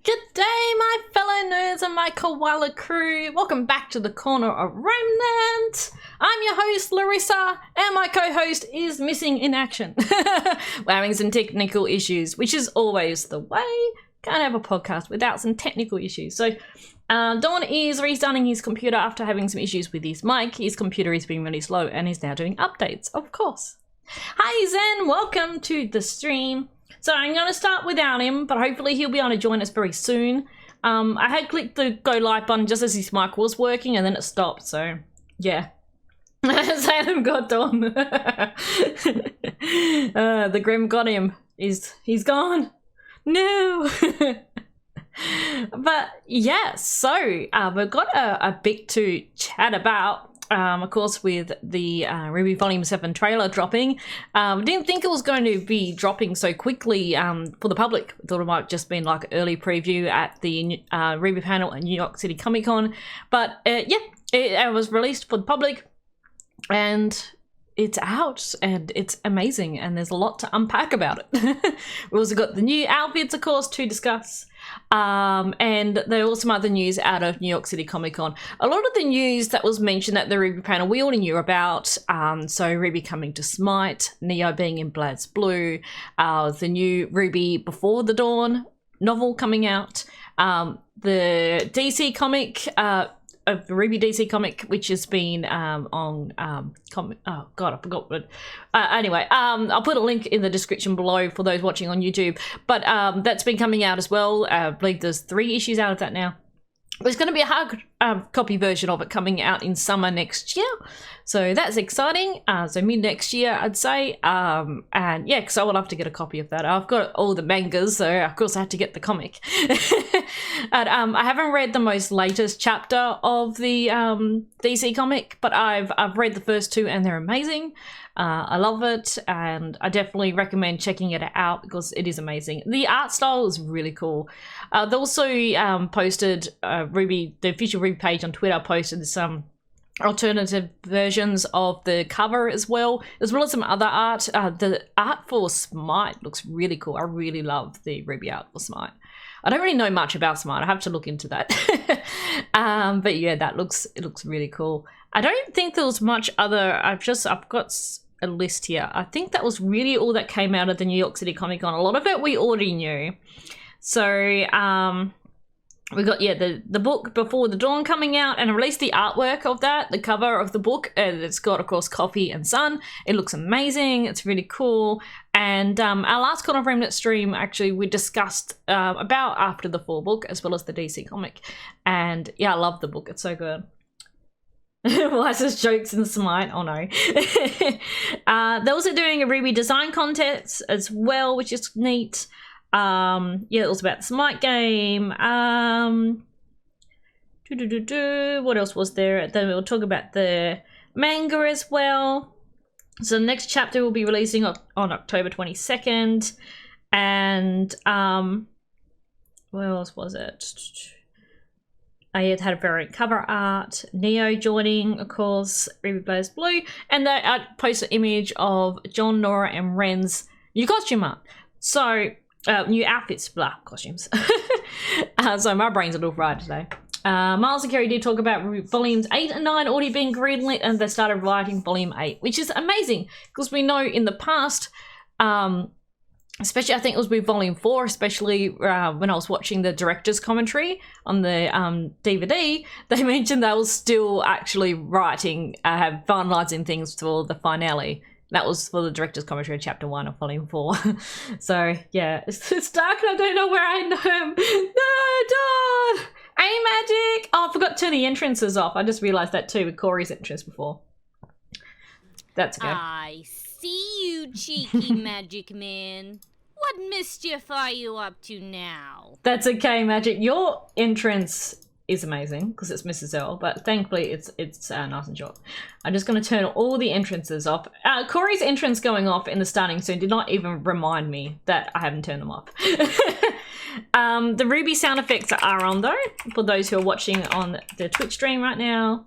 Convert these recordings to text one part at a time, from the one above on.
Good day, my fellow nerds and my koala crew. Welcome back to the Corner of Remnant. I'm your host, Larissa, and my co-host is missing in action. We're having some technical issues, which is always the way. Can't have a podcast without some technical issues. So Dawn is restarting his computer after having some issues with his mic. His computer is being really slow and he's now doing updates, of course. Hi Zen, welcome to the stream. So I'm going to start without him, but hopefully he'll be able to join us very soon. I had clicked the go live button just as his mic was working and then it stopped, so yeah. Salem got Dawn. The Grim got him. He's gone. No. But yeah, so we've got a bit to chat about. Of course, with the RWBY Volume 7 trailer dropping. Didn't think it was going to be dropping so quickly for the public. Thought it might have just been like early preview at the RWBY panel at New York City Comic Con. But yeah, it was released for the public and it's out and it's amazing and there's a lot to unpack about it. We also got the new outfits, of course, to discuss. And there was some other news out of New York City Comic Con. A lot of the news that was mentioned at the RWBY panel we already knew about. So RWBY coming to Smite, Neo being in Blad's Blue, the new RWBY Before the Dawn novel coming out, the DC comic, of the RWBY DC comic, which has been on oh god, I forgot what. Anyway, I'll put a link in the description below for those watching on YouTube. But that's been coming out as well. I believe there's 3 issues out of that now. There's going to be a hard copy version of it coming out in summer next year, so that's exciting. So mid next year, I'd say. And yeah, because I would love to get a copy of that. I've got all the mangas, so of course I have to get the comic. And I haven't read the most latest chapter of the DC comic, but I've read the first 2 and they're amazing. I love it, and I definitely recommend checking it out because it is amazing. The art style is really cool. They also posted RWBY, the official RWBY page on Twitter posted some alternative versions of the cover as well as some other art. The art for Smite looks really cool. I really love the RWBY art for Smite. I don't really know much about Smite. I have to look into that. But yeah, it looks really cool. I don't think there was much other. I've got a list here. I think that was really all that came out of the New York City Comic Con. A lot of it we already knew. So we got, yeah, the book Before the Dawn coming out, and I released the artwork of that, the cover of the book. It's got, of course, coffee and sun. It looks amazing. It's really cool. And our last Corner of Remnant stream, actually, we discussed about After the Fall book as well as the DC comic. And yeah, I love the book. It's so good. Why is this jokes in Smite? Oh no. They're also doing a RWBY design contest as well, which is neat. Yeah, it was about the Smite game. What else was there? Then we'll talk about the manga as well. So the next chapter will be releasing on October 22nd. And what else was it? I had a variant cover art, Neo joining, of course, RWBY Blad's Blue, and they posted an image of John, Nora, and Ren's new costume art. So, new outfits, costumes. So my brain's a little fried today. Miles and Kerry did talk about volumes 8 and 9 already being greenlit, and they started writing volume 8, which is amazing, because we know in the past, especially I think it was with volume 4, especially when I was watching the director's commentary on the DVD, they mentioned they were still actually writing, finalizing things for the finale. That was for the director's commentary of chapter 1 of volume 4. So yeah, it's dark and I don't know where I am. No, Dawn! Hey, Magic! Oh, I forgot to turn the entrances off. I just realized that too with Corey's entrance before. That's okay. I see you, cheeky Magic Man. What mischief are you up to now? That's okay, Magic. Your entrance is amazing because it's Mrs. L, but thankfully it's nice and short. I'm just going to turn all the entrances off. Corey's entrance going off in the starting soon did not even remind me that I haven't turned them off. The RWBY sound effects are on though, for those who are watching on the Twitch stream right now.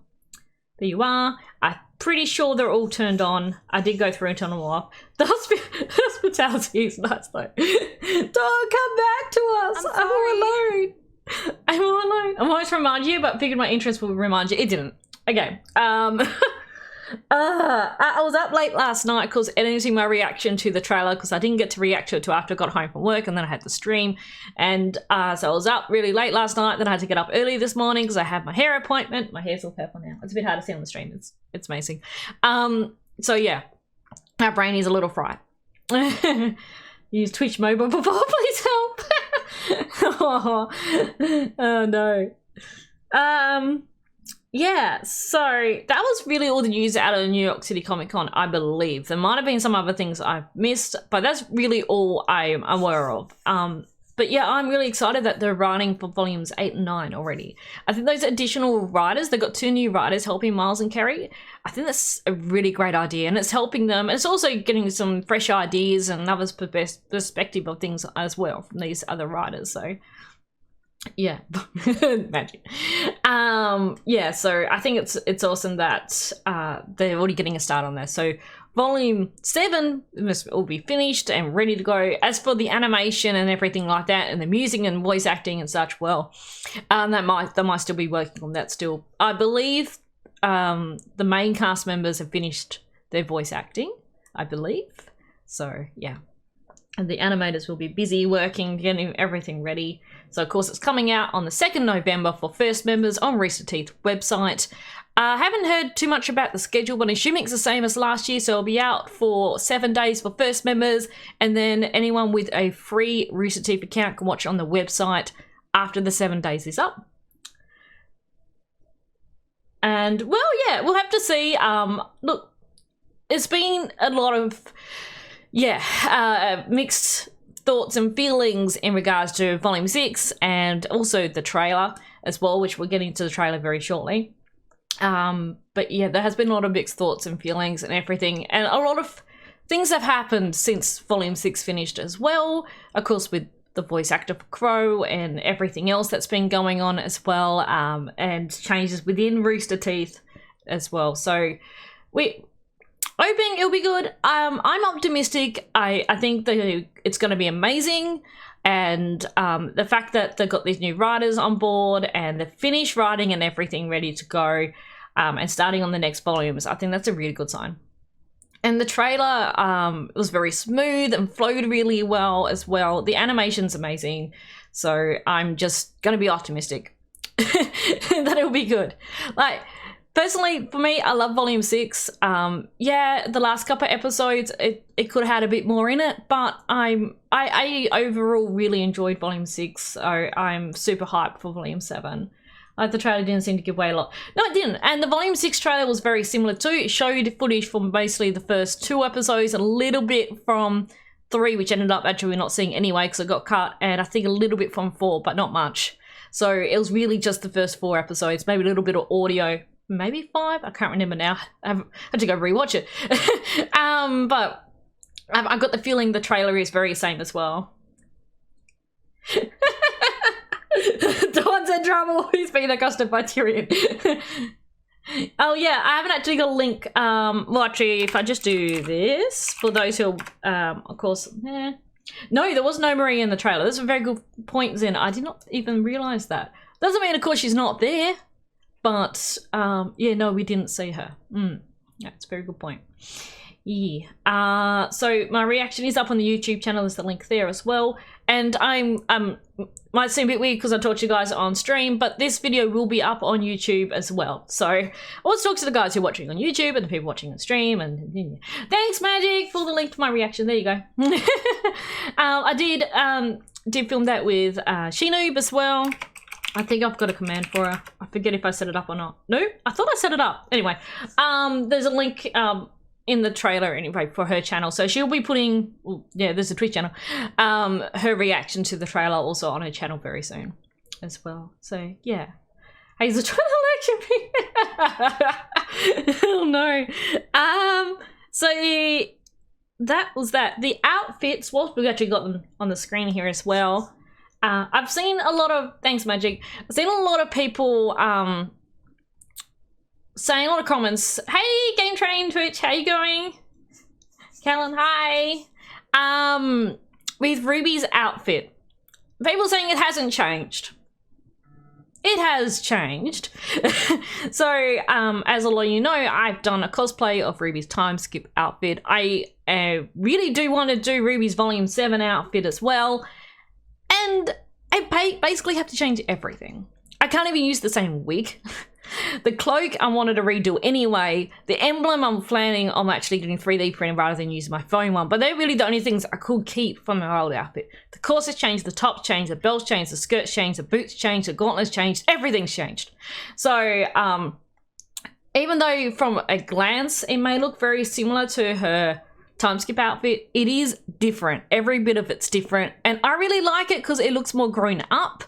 There you are. I'm pretty sure they're all turned on. I did go through and turn them off. The hospital Chelsea's nice though. Dog, come back to us. I'm all alone. I'm all alone. I almost remind you, but figured my interest would remind you. It didn't. Okay. I was up late last night because editing my reaction to the trailer because I didn't get to react to it till after I got home from work, and then I had to stream, and so I was up really late last night. Then I had to get up early this morning because I had my hair appointment. My hair's all purple now. It's a bit hard to see on the stream. It's amazing. So yeah, my brain is a little fried. Use Twitch mobile before, please help. Oh no. Yeah, so that was really all the news out of the New York City Comic Con, I believe. There might have been some other things I've missed, but that's really all I'm aware of. But yeah, I'm really excited that they're writing for volumes 8 and 9 already. I think those additional writers, they've got 2 new writers helping Miles and Kerry. I think that's a really great idea, and it's helping them. It's also getting some fresh ideas and another perspective of things as well from these other writers, so... yeah. Magic. Yeah, so I think it's awesome that they're already getting a start on this. So volume 7 must all be finished and ready to go. As for the animation and everything like that, and the music and voice acting and such, well, they might still be working on that still. I believe the main cast members have finished their voice acting, I believe. So yeah. And the animators will be busy working, getting everything ready. So, of course, it's coming out on the 2nd November for first members on Rooster Teeth website. I haven't heard too much about the schedule, but I'm assuming it's the same as last year. So it'll be out for 7 days for first members. And then anyone with a free Rooster Teeth account can watch it on the website after the 7 days is up. And, well, yeah, we'll have to see. Look, it's been a lot of... yeah, mixed thoughts and feelings in regards to Volume 6 and also the trailer as well, which we're getting to the trailer very shortly. But yeah, there has been a lot of mixed thoughts and feelings and everything, and a lot of things have happened since Volume 6 finished as well, of course, with the voice actor for Crow and everything else that's been going on as well, and changes within Rooster Teeth as well. So hoping it'll be good. I'm optimistic. I think that it's going to be amazing. And the fact that they've got these new writers on board and they've finished writing and everything ready to go, and starting on the next volumes, I think that's a really good sign. And the trailer was very smooth and flowed really well as well. The animation's amazing. So I'm just going to be optimistic that it'll be good. Like, personally, for me, I love Volume 6. Yeah, the last couple of episodes, it could have had a bit more in it, but I overall really enjoyed Volume 6, so I'm super hyped for Volume 7. Like, the trailer didn't seem to give away a lot. No, it didn't. And the Volume 6 trailer was very similar too. It showed footage from basically the first 2 episodes, a little bit from 3, which ended up actually not seeing anyway because it got cut, and I think a little bit from 4, but not much. So it was really just the first 4 episodes, maybe a little bit of audio. Maybe 5, I can't remember now. I had to go rewatch it. But I've got the feeling the trailer is very same as well. Dawn's in trouble. He's being accosted by Tyrion. Oh yeah, I haven't actually got a link. Well, actually, if I just do this for those who, of course, no, there was no Marie in the trailer. That's a very good point, Zen. I did not even realize that. Doesn't mean, of course, she's not there. But, yeah, no, we didn't see her. Yeah, it's a very good point. Yeah. So my reaction is up on the YouTube channel. There's the link there as well. And might seem a bit weird because I talked to you guys on stream, but this video will be up on YouTube as well. So let's talk to the guys who are watching on YouTube and the people watching on stream. And yeah. Thanks, Magic, for the link to my reaction. There you go. I did film that with Shinoob as well. I think I've got a command for her. I forget if I set it up or not. No, I thought I set it up. Anyway, there's a link in the trailer anyway for her channel. So she'll be putting, well, yeah, there's a Twitch channel, her reaction to the trailer also on her channel very soon as well. So yeah. Hazel trying to lecture me. Oh no. So that was that. The outfits, well, we've actually got them on the screen here as well. I've seen a lot of, thanks Magic, I've seen a lot of people saying a lot of comments. Hey, Game Train Twitch, how you going? Callan, hi. With RWBY's outfit, people saying it hasn't changed. It has changed. So, as a lot of you know, I've done a cosplay of RWBY's time skip outfit. I really do want to do RWBY's Volume 7 outfit as well. And I basically have to change everything. I can't even use the same wig. The cloak I wanted to redo anyway. The emblem I'm planning on actually getting 3D printed rather than using my phone one. But they're really the only things I could keep from my old outfit. The corset changed, the top changed, the belts changed, the skirts changed, the boots changed, the gauntlets changed, everything's changed. So even though from a glance it may look very similar to her time skip outfit, it is different. Every bit of it's different. And I really like it because it looks more grown up.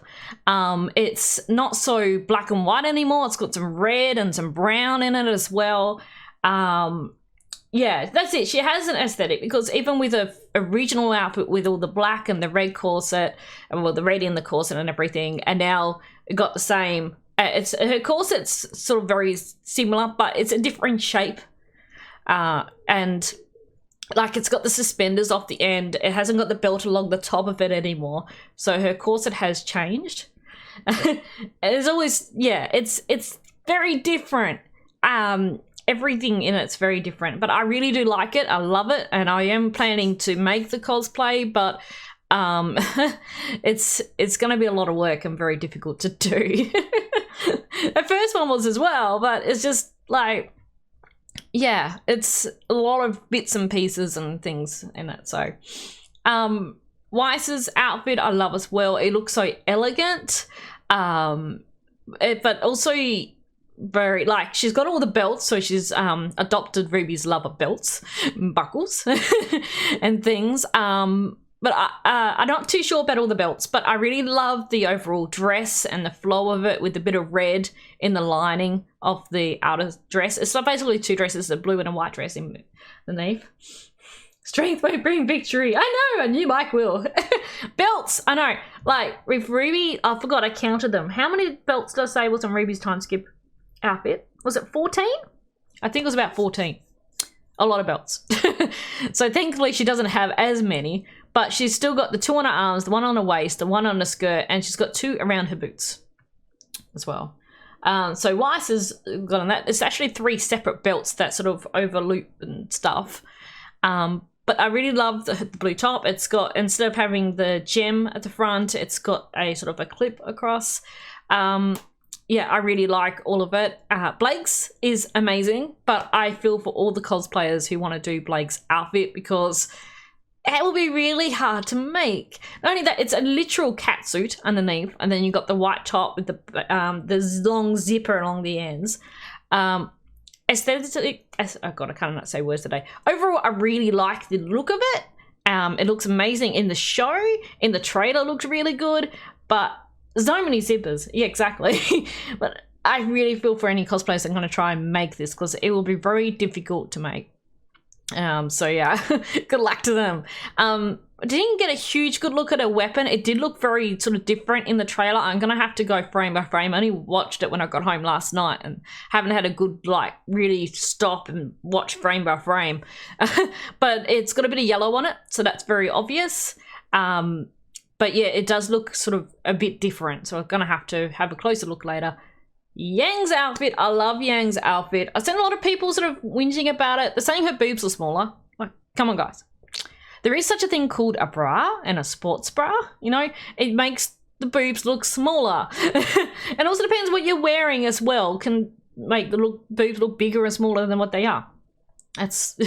It's not so black and white anymore. It's got some red and some brown in it as well. Yeah, that's it. She has an aesthetic because even with a original outfit with all the black and the red corset, well, the red in the corset and everything, and now it got the same. Her corset's sort of very similar, but it's a different shape. And like it's got the suspenders off the end. It hasn't got the belt along the top of it anymore. So her corset has changed. It's always, yeah, it's very different. Everything in it's very different, but I really do like it. I love it, and I am planning to make the cosplay, but it's going to be a lot of work and very difficult to do. The first one was as well, but it's just like, yeah, it's a lot of bits and pieces and things in it. So Weiss's outfit I love as well. It looks so elegant, but also very, like, she's got all the belts, so she's adopted RWBY's love of belts, buckles and things. But I'm not too sure about all the belts, but I really love the overall dress and the flow of it with a bit of red in the lining of the outer dress. It's basically two dresses, a blue and a white dress in underneath. Strength won't bring victory. I know, I knew Mike will. Belts, I know. Like, with RWBY, I forgot, I counted them. How many belts did I say was on RWBY's time skip outfit? Was it 14? I think it was about 14. A lot of belts. So thankfully she doesn't have as many, but she's still got the two on her arms, the one on her waist, the one on her skirt, and she's got two around her boots as well. So Weiss has got on that. It's actually 3 separate belts that sort of overloop and stuff. But I really love the blue top. It's got, instead of having the gem at the front, it's got a sort of a clip across. Yeah, I really like all of it. Blake's is amazing, but I feel for all the cosplayers who want to do Blake's outfit because it will be really hard to make. Not only that, it's a literal cat suit underneath, and then you've got the white top with the long zipper along the ends. Aesthetically, oh god, I can't not say words today. Overall, I really like the look of it. It looks amazing in the show. In the trailer, it looked really good, but so many zippers. Yeah, exactly. But I really feel for any cosplayers that are going to try and make this because it will be very difficult to make. So yeah, good luck to them. I didn't get a huge good look at her weapon. It did look very sort of different in the trailer. I'm going to have to go frame by frame. I only watched it when I got home last night and haven't had a good, like, really stop and watch frame by frame. But it's got a bit of yellow on it, so that's very obvious. But yeah, it does look sort of a bit different, so I'm going to have a closer look later. Yang's outfit, I love Yang's outfit. I've seen a lot of people sort of whinging about it. They're saying her boobs are smaller. Like, come on, guys. There is such a thing called a bra and a sports bra, you know? It makes the boobs look smaller. And also depends what you're wearing as well. Can make the boobs look bigger and smaller than what they are. That's,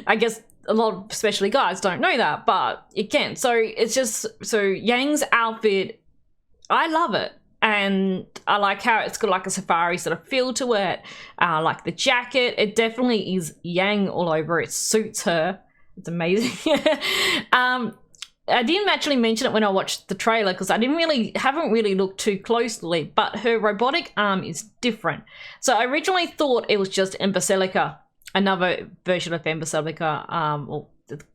I guess, a lot of especially guys don't know that, but it can. So it's just, so Yang's outfit, I love it. And I like how it's got like a safari sort of feel to it. Like the jacket, it definitely is Yang all over. It suits her. It's amazing. I didn't actually mention it when I watched the trailer because I haven't really looked too closely, but her robotic arm is different. So I originally thought it was just Emperial, another version of Emperial, or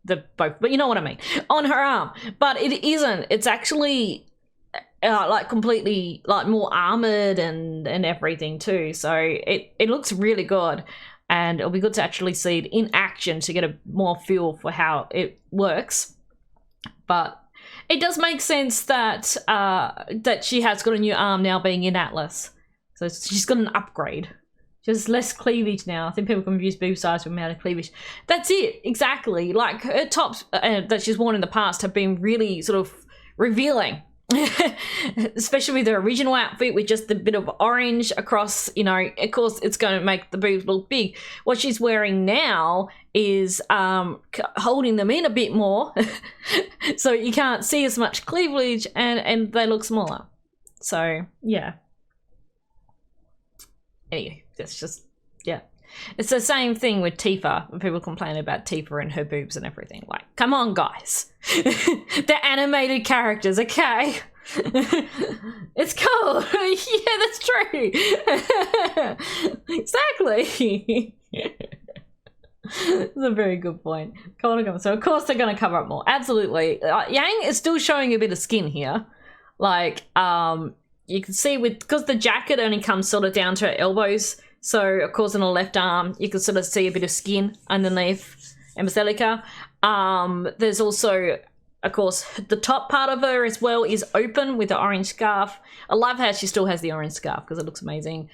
the both, but you know what I mean, on her arm. But it isn't. It's actually like completely like more armored and everything too. So it looks really good. and it'll be good to actually see it in action to get a more feel for how it works. But it does make sense that that she has got a new arm now, being in Atlas, so she's got an upgrade. Just less cleavage now. I think people confuse boob size with amount of cleavage. That's it, exactly. Like, her tops that she's worn in the past have been really sort of revealing. Especially with the original outfit with just a bit of orange across, you know, of course it's going to make the boobs look big. What she's wearing now is holding them in a bit more so you can't see as much cleavage, and they look smaller. So, yeah. Anyway, that's just, yeah. It's the same thing with Tifa, when people complain about Tifa and her boobs and everything. Like, come on, guys. They're animated characters, okay? It's cool. Yeah, that's true. Exactly. That's a very good point. So, of course, they're going to cover up more. Absolutely. Yang is still showing a bit of skin here. Like, you can see because the jacket only comes sort of down to her elbows. So, of course, on the left arm, you can sort of see a bit of skin underneath Embaselica. There's also, of course, the top part of her as well is open with the orange scarf. I love how she still has the orange scarf because it looks amazing.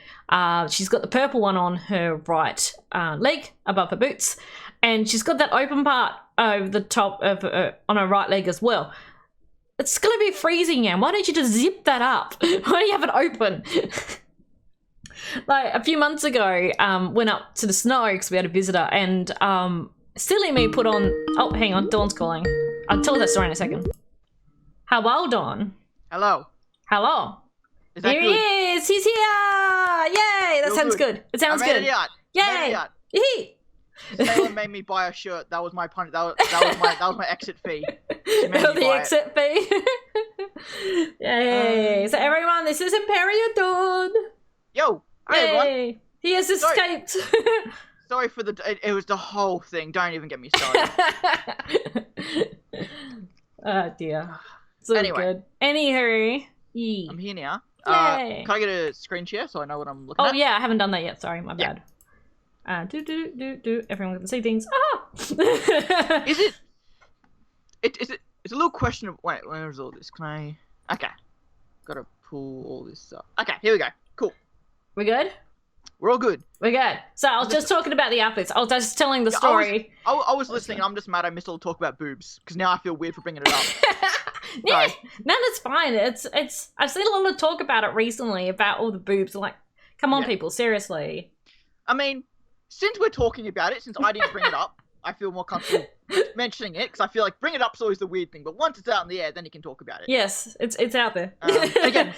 She's got the purple one on her right leg above her boots. And she's got that open part over the top of on her right leg as well. It's going to be freezing, Yan. Why don't you just zip that up? Why do you have it open? Like, a few months ago, went up to the snow because we had a visitor, and silly me put on... Oh, hang on, Dawn's calling. I'll tell that story in a second. Hello, Dawn. Hello. Hello. Is that Here good? he is. He's here. Yay. That You're sounds good. good. It sounds I made good. it out. Yay. I made it out. Yee. Taylor made me buy a shirt. That was my pun. That was my exit fee. She made me The buy exit fee. Yay. So everyone, this is Emperial Dawn. Yo. Hey, everyone. Yay. He has escaped. Sorry for it was the whole thing. Don't even get me started. Oh dear. So Anyway. good. Anywho. Yee. I'm here now. Yay. Can I get a screen share so I know what I'm looking Oh at? yeah, I haven't done that yet. Sorry, my Yeah. bad. Everyone can see things. Ah! Is it? It's a little question of wait. Where's all this? Can I? Okay. Gotta pull all this up. Okay, here we go. Cool. We good? We're all good. We're good. So I was just talking about the outfits. I was just telling the Yeah, story. I was listening, and I'm just mad I missed all the talk about boobs because now I feel weird for bringing it up. Yeah, Sorry. no, that's fine. It's. I've seen a lot of talk about it recently about all the boobs. Like, come on, Yeah. people, seriously. I mean, since we're talking about it, since I didn't bring it up, I feel more comfortable mentioning it because I feel like bring it up's always the weird thing. But once it's out in the air, then you can talk about it. Yes, it's out there.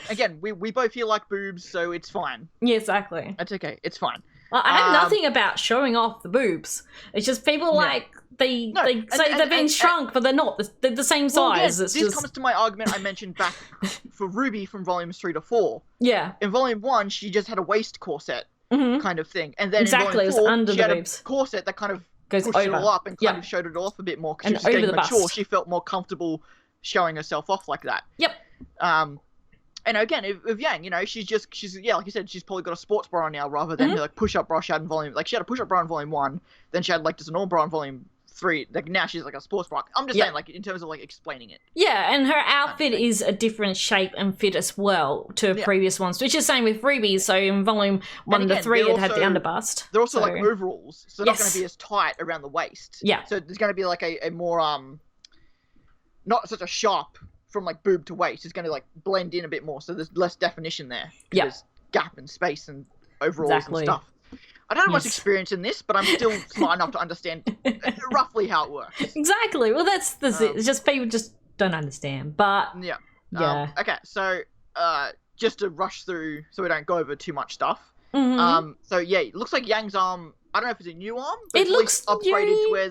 Again, we both feel like boobs, so it's fine. Yeah, exactly. It's okay. It's fine. Well, I have nothing about showing off the boobs. It's just people like they say they've been shrunk, but they're not. They're the same size. Well, it's this just comes to my argument I mentioned back for RWBY from volumes 3 to 4. yeah, In volume 1, she just had a waist corset Mhm. kind of thing, and then Exactly, in it was volume 4, under she the had boobs. a corset that kind of goes pushed it over. all up and kind Yeah. of showed it off a bit more because And she was over getting the mature. bust. She felt more comfortable showing herself off like that. Yep. And again, with Yang, you know, she's like you said, she's probably got a sports bra on now rather than the like push-up bra she had in volume. Like she had a push-up bra in volume 1, then she had like just a normal bra in volume 3. Like now she's like a sports bra. I'm just Yeah. saying, like in terms of like explaining it. Yeah, and her outfit is a different shape and fit as well to Yeah. previous ones, which is same with RWBY. So in volume 1 to again, 3, they're it had the also- underbust. They're also So- like overalls, so they're not going Yes. to be as tight around the waist. Yeah. So there's going to be like a more not such a sharp from like boob to waist. It's going to like blend in a bit more, so there's less definition there. 'Cause Yeah. There's gap and space and overalls Exactly. and stuff. I don't have much Yes. experience in this, but I'm still smart enough to understand roughly how it works. Exactly. Well, that's it. It's just people just don't understand. But Yeah. yeah. Okay, so just to rush through so we don't go over too much stuff. Mhm. So yeah, it looks like Yang's arm, I don't know if it's a new arm, but It it's at least looks upgraded new. to where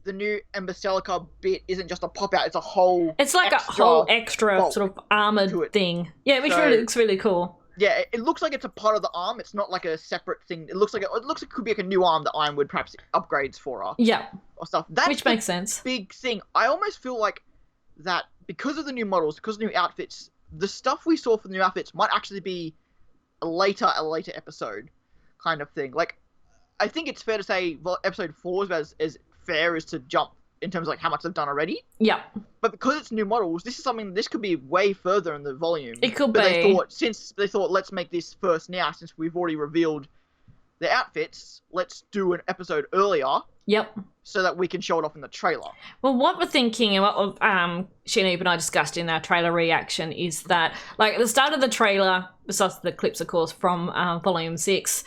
the new Embaselica bit isn't just a pop out, it's a whole It's like a extra whole extra bulk sort of armored to it. thing. Yeah, which So- really looks really cool. Yeah, it looks like it's a part of the arm. It's not like a separate thing. It looks like it could be like a new arm that Ironwood perhaps upgrades for her Yeah, or stuff. That's which the makes sense. big thing. I almost feel like that because of the new models, because of the new outfits, the stuff we saw for the new outfits might actually be a later episode kind of thing. Like, I think it's fair to say episode 4 is about as fair as to jump in terms of like how much they've done already. Yeah. But because it's new models, this could be way further in the volume. It could but be. They thought let's make this first now, since we've already revealed the outfits, let's do an episode earlier. Yep. So that we can show it off in the trailer. Well, what we're thinking and what Sheena and I discussed in our trailer reaction is that, like, at the start of the trailer, besides the clips, of course, from Volume 6,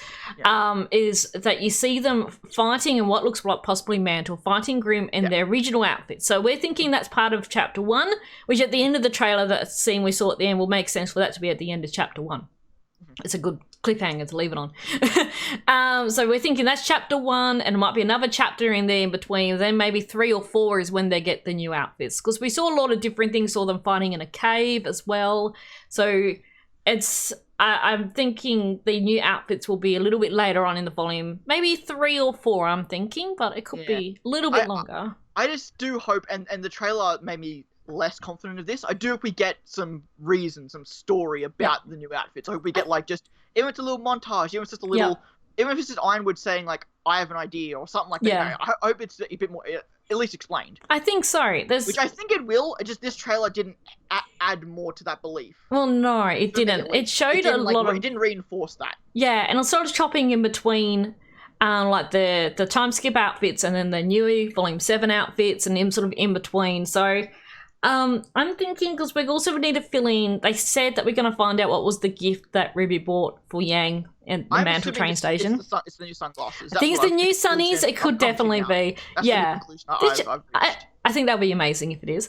is that you see them fighting in what looks like possibly Mantle, fighting Grim in their original outfits. So we're thinking that's part of Chapter 1, which at the end of the trailer, that scene we saw at the end will make sense for that to be at the end of Chapter 1. It's a good cliffhanger to leave it on. So we're thinking that's Chapter 1, and it might be another chapter in there in between. Then maybe 3 or 4 is when they get the new outfits, because we saw a lot of different things. Saw them fighting in a cave as well. So it's I'm thinking the new outfits will be a little bit later on in the volume, maybe 3 or 4. I'm thinking, but it could be a little bit longer. I just do hope, and the trailer made me less confident of this. I do hope we get some reason, some story about the new outfits. I hope we get like just, even if it's a little montage, even if it's just a little, even if it's just Ironwood saying like, I have an idea or something like that. You know, I hope it's a bit more, at least explained. I think so. Which I think it will. Just this trailer didn't add more to that belief. Well, no, it didn't. It showed a lot of... It didn't reinforce that. Yeah, and it's sort of chopping in between like the time skip outfits and then the new Volume 7 outfits and sort of in between. So... I'm thinking, because we also need to fill in, they said that we're going to find out what was the gift that RWBY bought for Yang at the Mantle train station. It's the new sunglasses. I think it's the new sunnies. It could definitely be. That's I think that'll be amazing if it is.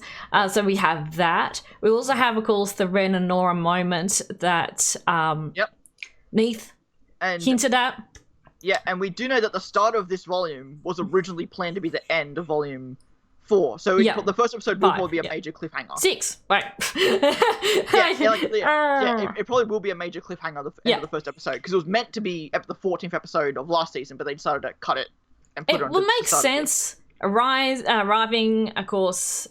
So we have that. We also have, of course, the Ren and Nora moment that Neith hinted at. Yeah, and we do know that the start of this volume was originally planned to be the end of Volume 4. So the first episode will probably be a major cliffhanger. 6, right. It probably will be a major cliffhanger at the end of the first episode, because it was meant to be the 14th episode of last season, but they decided to cut it and put it on. It will make sense. Arriving, of course,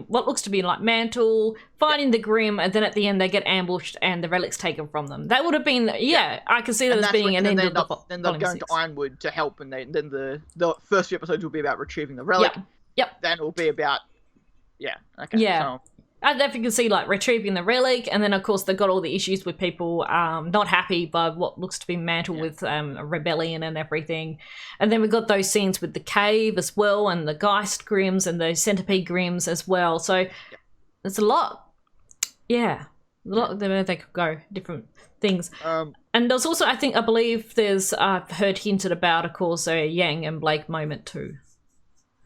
what looks to be like Mantle, fighting the Grim, and then at the end they get ambushed and the relics taken from them. That would have been, I can see that as being an end of the Then they're going to Ironwood to help, and then the first few episodes will be about retrieving the relic. Yep. Then it will be about, So. I definitely can see like retrieving the relic, and then of course they've got all the issues with people not happy by what looks to be Mantle with a rebellion and everything. And then we've got those scenes with the cave as well, and the Geist Grims and the Centipede Grims as well. So there's a lot. Yeah. A lot where they could go, different things. And there's also, I believe there's, I've heard hinted about, of course, a Yang and Blake moment too.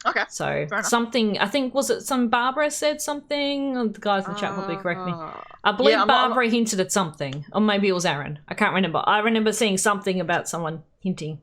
Okay. So something, I think, was it some Barbara said something? The guys in the chat probably correct me. I believe Barbara hinted at something. Or maybe it was Aaron. I can't remember. I remember seeing something about someone hinting.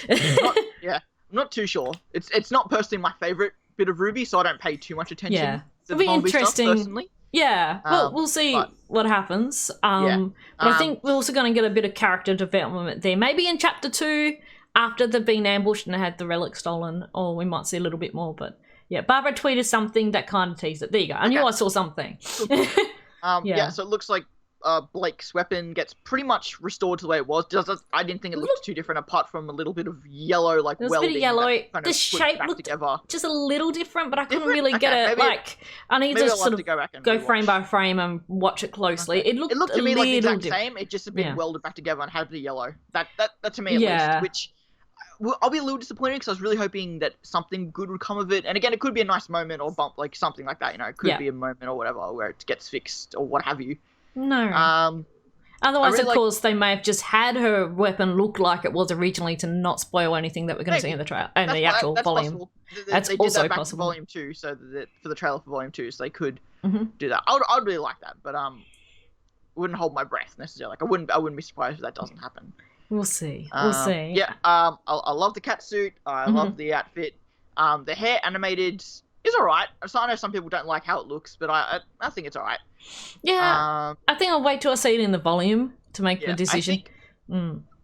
I'm not too sure. It's not personally my favourite bit of RWBY, so I don't pay too much attention to it'll be interesting. stuff, personally. Yeah, we'll see what happens. But I think we're also going to get a bit of character development there. Maybe in Chapter 2, after they've been ambushed and had the relic stolen, or we might see a little bit more. But yeah, Barbara tweeted something that kind of teased it. There you go. I knew I saw something. So it looks like Blake's weapon gets pretty much restored to the way it was. I didn't think it looked too different, apart from a little bit of yellow, like There's welding. A bit of yellow. Kind the of shape looked together. Just a little different, but I couldn't really get it. Maybe, I need to sort of go rewatch. frame by frame and watch it closely. Okay. It looked to me like the exact different. same. It just had been welded back together and had a bit of yellow. That to me at least, which I'll be a little disappointed, because I was really hoping that something good would come of it. And again, it could be a nice moment or bump, like something like that. You know, it could be a moment or whatever where it gets fixed or what have you. No. Otherwise, of course, they may have just had her weapon look like it was originally to not spoil anything that we're going to see in the trailer and the actual volume. Possible. That's they also did that back possible. To Volume 2, so that for the trailer for Volume 2, so they could do that. I'd really like that, but wouldn't hold my breath necessarily. Like I wouldn't be surprised if that doesn't happen. We'll see. We'll see. Yeah. I love the cat suit. I love the outfit. The hair animated is alright. So I know some people don't like how it looks, but I think it's alright. Yeah. I think I'll wait till I see it in the volume to make the decision.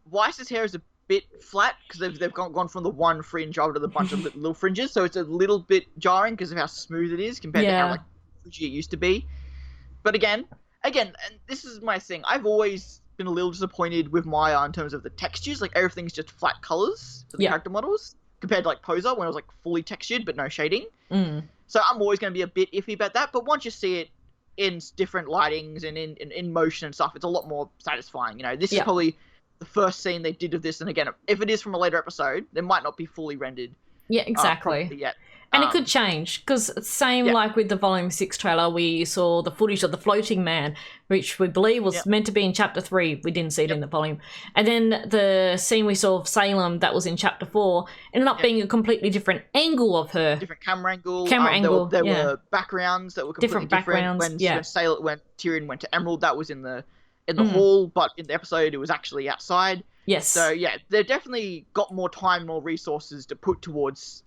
Weiss's hair is a bit flat, because they've gone from the one fringe over to the bunch of little fringes, so it's a little bit jarring because of how smooth it is compared to how like fringy it used to be. But again, and this is my thing. I've always been a little disappointed with Maya in terms of the textures. Like, everything's just flat colors for the character models compared to like Poser when it was like fully textured but no shading. So I'm always going to be a bit iffy about that. But once you see it in different lightings and in motion and stuff, it's a lot more satisfying. You know, this is probably the first scene they did of this. And again, if it is from a later episode, it might not be fully rendered. Yeah, exactly. Yet. And it could change, because same like with the Volume 6 trailer, we saw the footage of the floating man, which we believe was meant to be in Chapter 3. We didn't see it in the volume. And then the scene we saw of Salem that was in Chapter 4 ended up being a completely different angle of her. Different camera angle. There were backgrounds that were completely different. When Tyrion went to Emerald, that was in the hall, but in the episode it was actually outside. Yes. So yeah, they've definitely got more time, more resources to put towards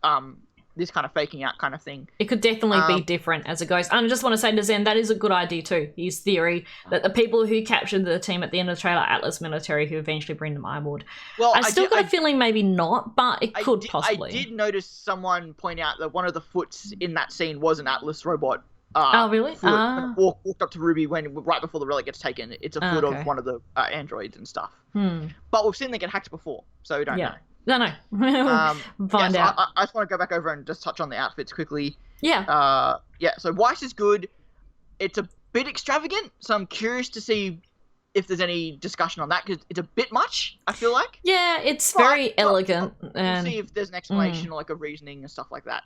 this kind of faking out kind of thing. It could definitely be different as it goes. And I just want to say to Zen, that is a good idea too, his theory, that the people who captured the team at the end of the trailer, Atlas military, who eventually bring them Ironwood. Well, I still got a feeling maybe not, but it could possibly. I did notice someone point out that one of the foots in that scene was an Atlas robot. Oh, really? Walked up to Ruby right before the relic gets taken. It's a foot of one of the androids and stuff. But we've seen them get hacked before, so we don't know. No. Find out. I just want to go back over and just touch on the outfits quickly. Yeah. So Weiss is good. It's a bit extravagant, so I'm curious to see if there's any discussion on that, because it's a bit much, I feel like. Yeah, it's very elegant. We'll see if there's an explanation or like a reasoning and stuff like that.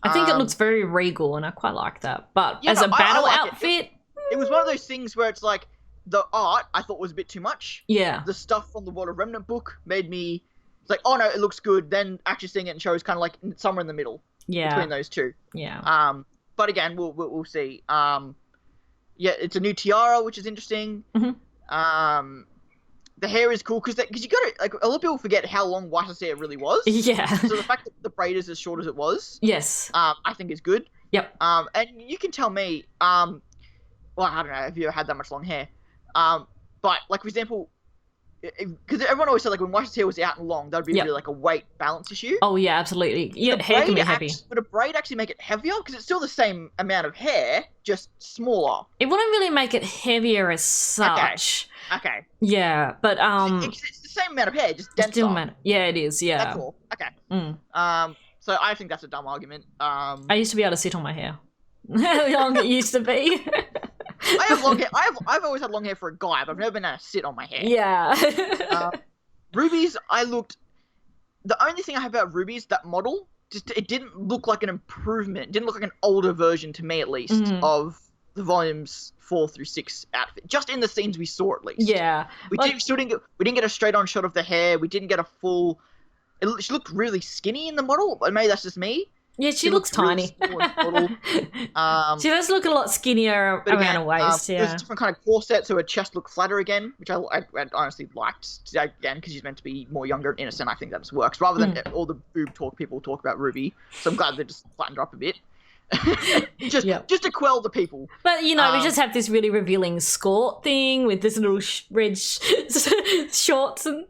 I think it looks very regal, and I quite like that. But as a battle outfit... It was one of those things where it's like, the art I thought was a bit too much. Yeah. The stuff from the Corner of Remnant book made me... It's like, oh no, it looks good. Then actually seeing it in shows kind of like somewhere in the middle between those two. Yeah. But again, we'll see. It's a new tiara, which is interesting. The hair is cool because you got to, like, a lot of people forget how long Weiss's hair really was. Yeah. So the fact that the braid is as short as it was, yes, I think is good. Yep. And you can tell me, well, I don't know if you ever had that much long hair, but like for example, because everyone always said like when Weiss's hair was out and long, that would be really like a weight balance issue. Oh yeah, absolutely. Yeah, hair can be heavy. Would a braid actually make it heavier? Because it's still the same amount of hair, just smaller. It wouldn't really make it heavier as such. Okay. Yeah, but it's the same amount of hair, just denser. Yeah, it is. Yeah. That's all. Okay. So I think that's a dumb argument. I used to be able to sit on my hair. How long it used to be. I have long hair. I've always had long hair for a guy, but I've never been able to sit on my hair. Yeah. Ruby's, the only thing I have about Ruby's, that model, just it didn't look like an improvement. It didn't look like an older version, to me at least, of the volumes 4 through 6 outfit. Just in the scenes we saw, at least. Yeah. We didn't get a straight-on shot of the hair. We didn't get a full... She looked really skinny in the model, but maybe that's just me. Yeah, she looks tiny. She does look a lot skinnier around her waist, There's a different kind of corset, so her chest looked flatter again, which I honestly liked, again, because she's meant to be more younger and innocent. I think that just works, rather than all the boob talk people talk about RWBY. So I'm glad they just flattened her up a bit. just to quell the people. But we just have this really revealing skirt thing with this little red shorts and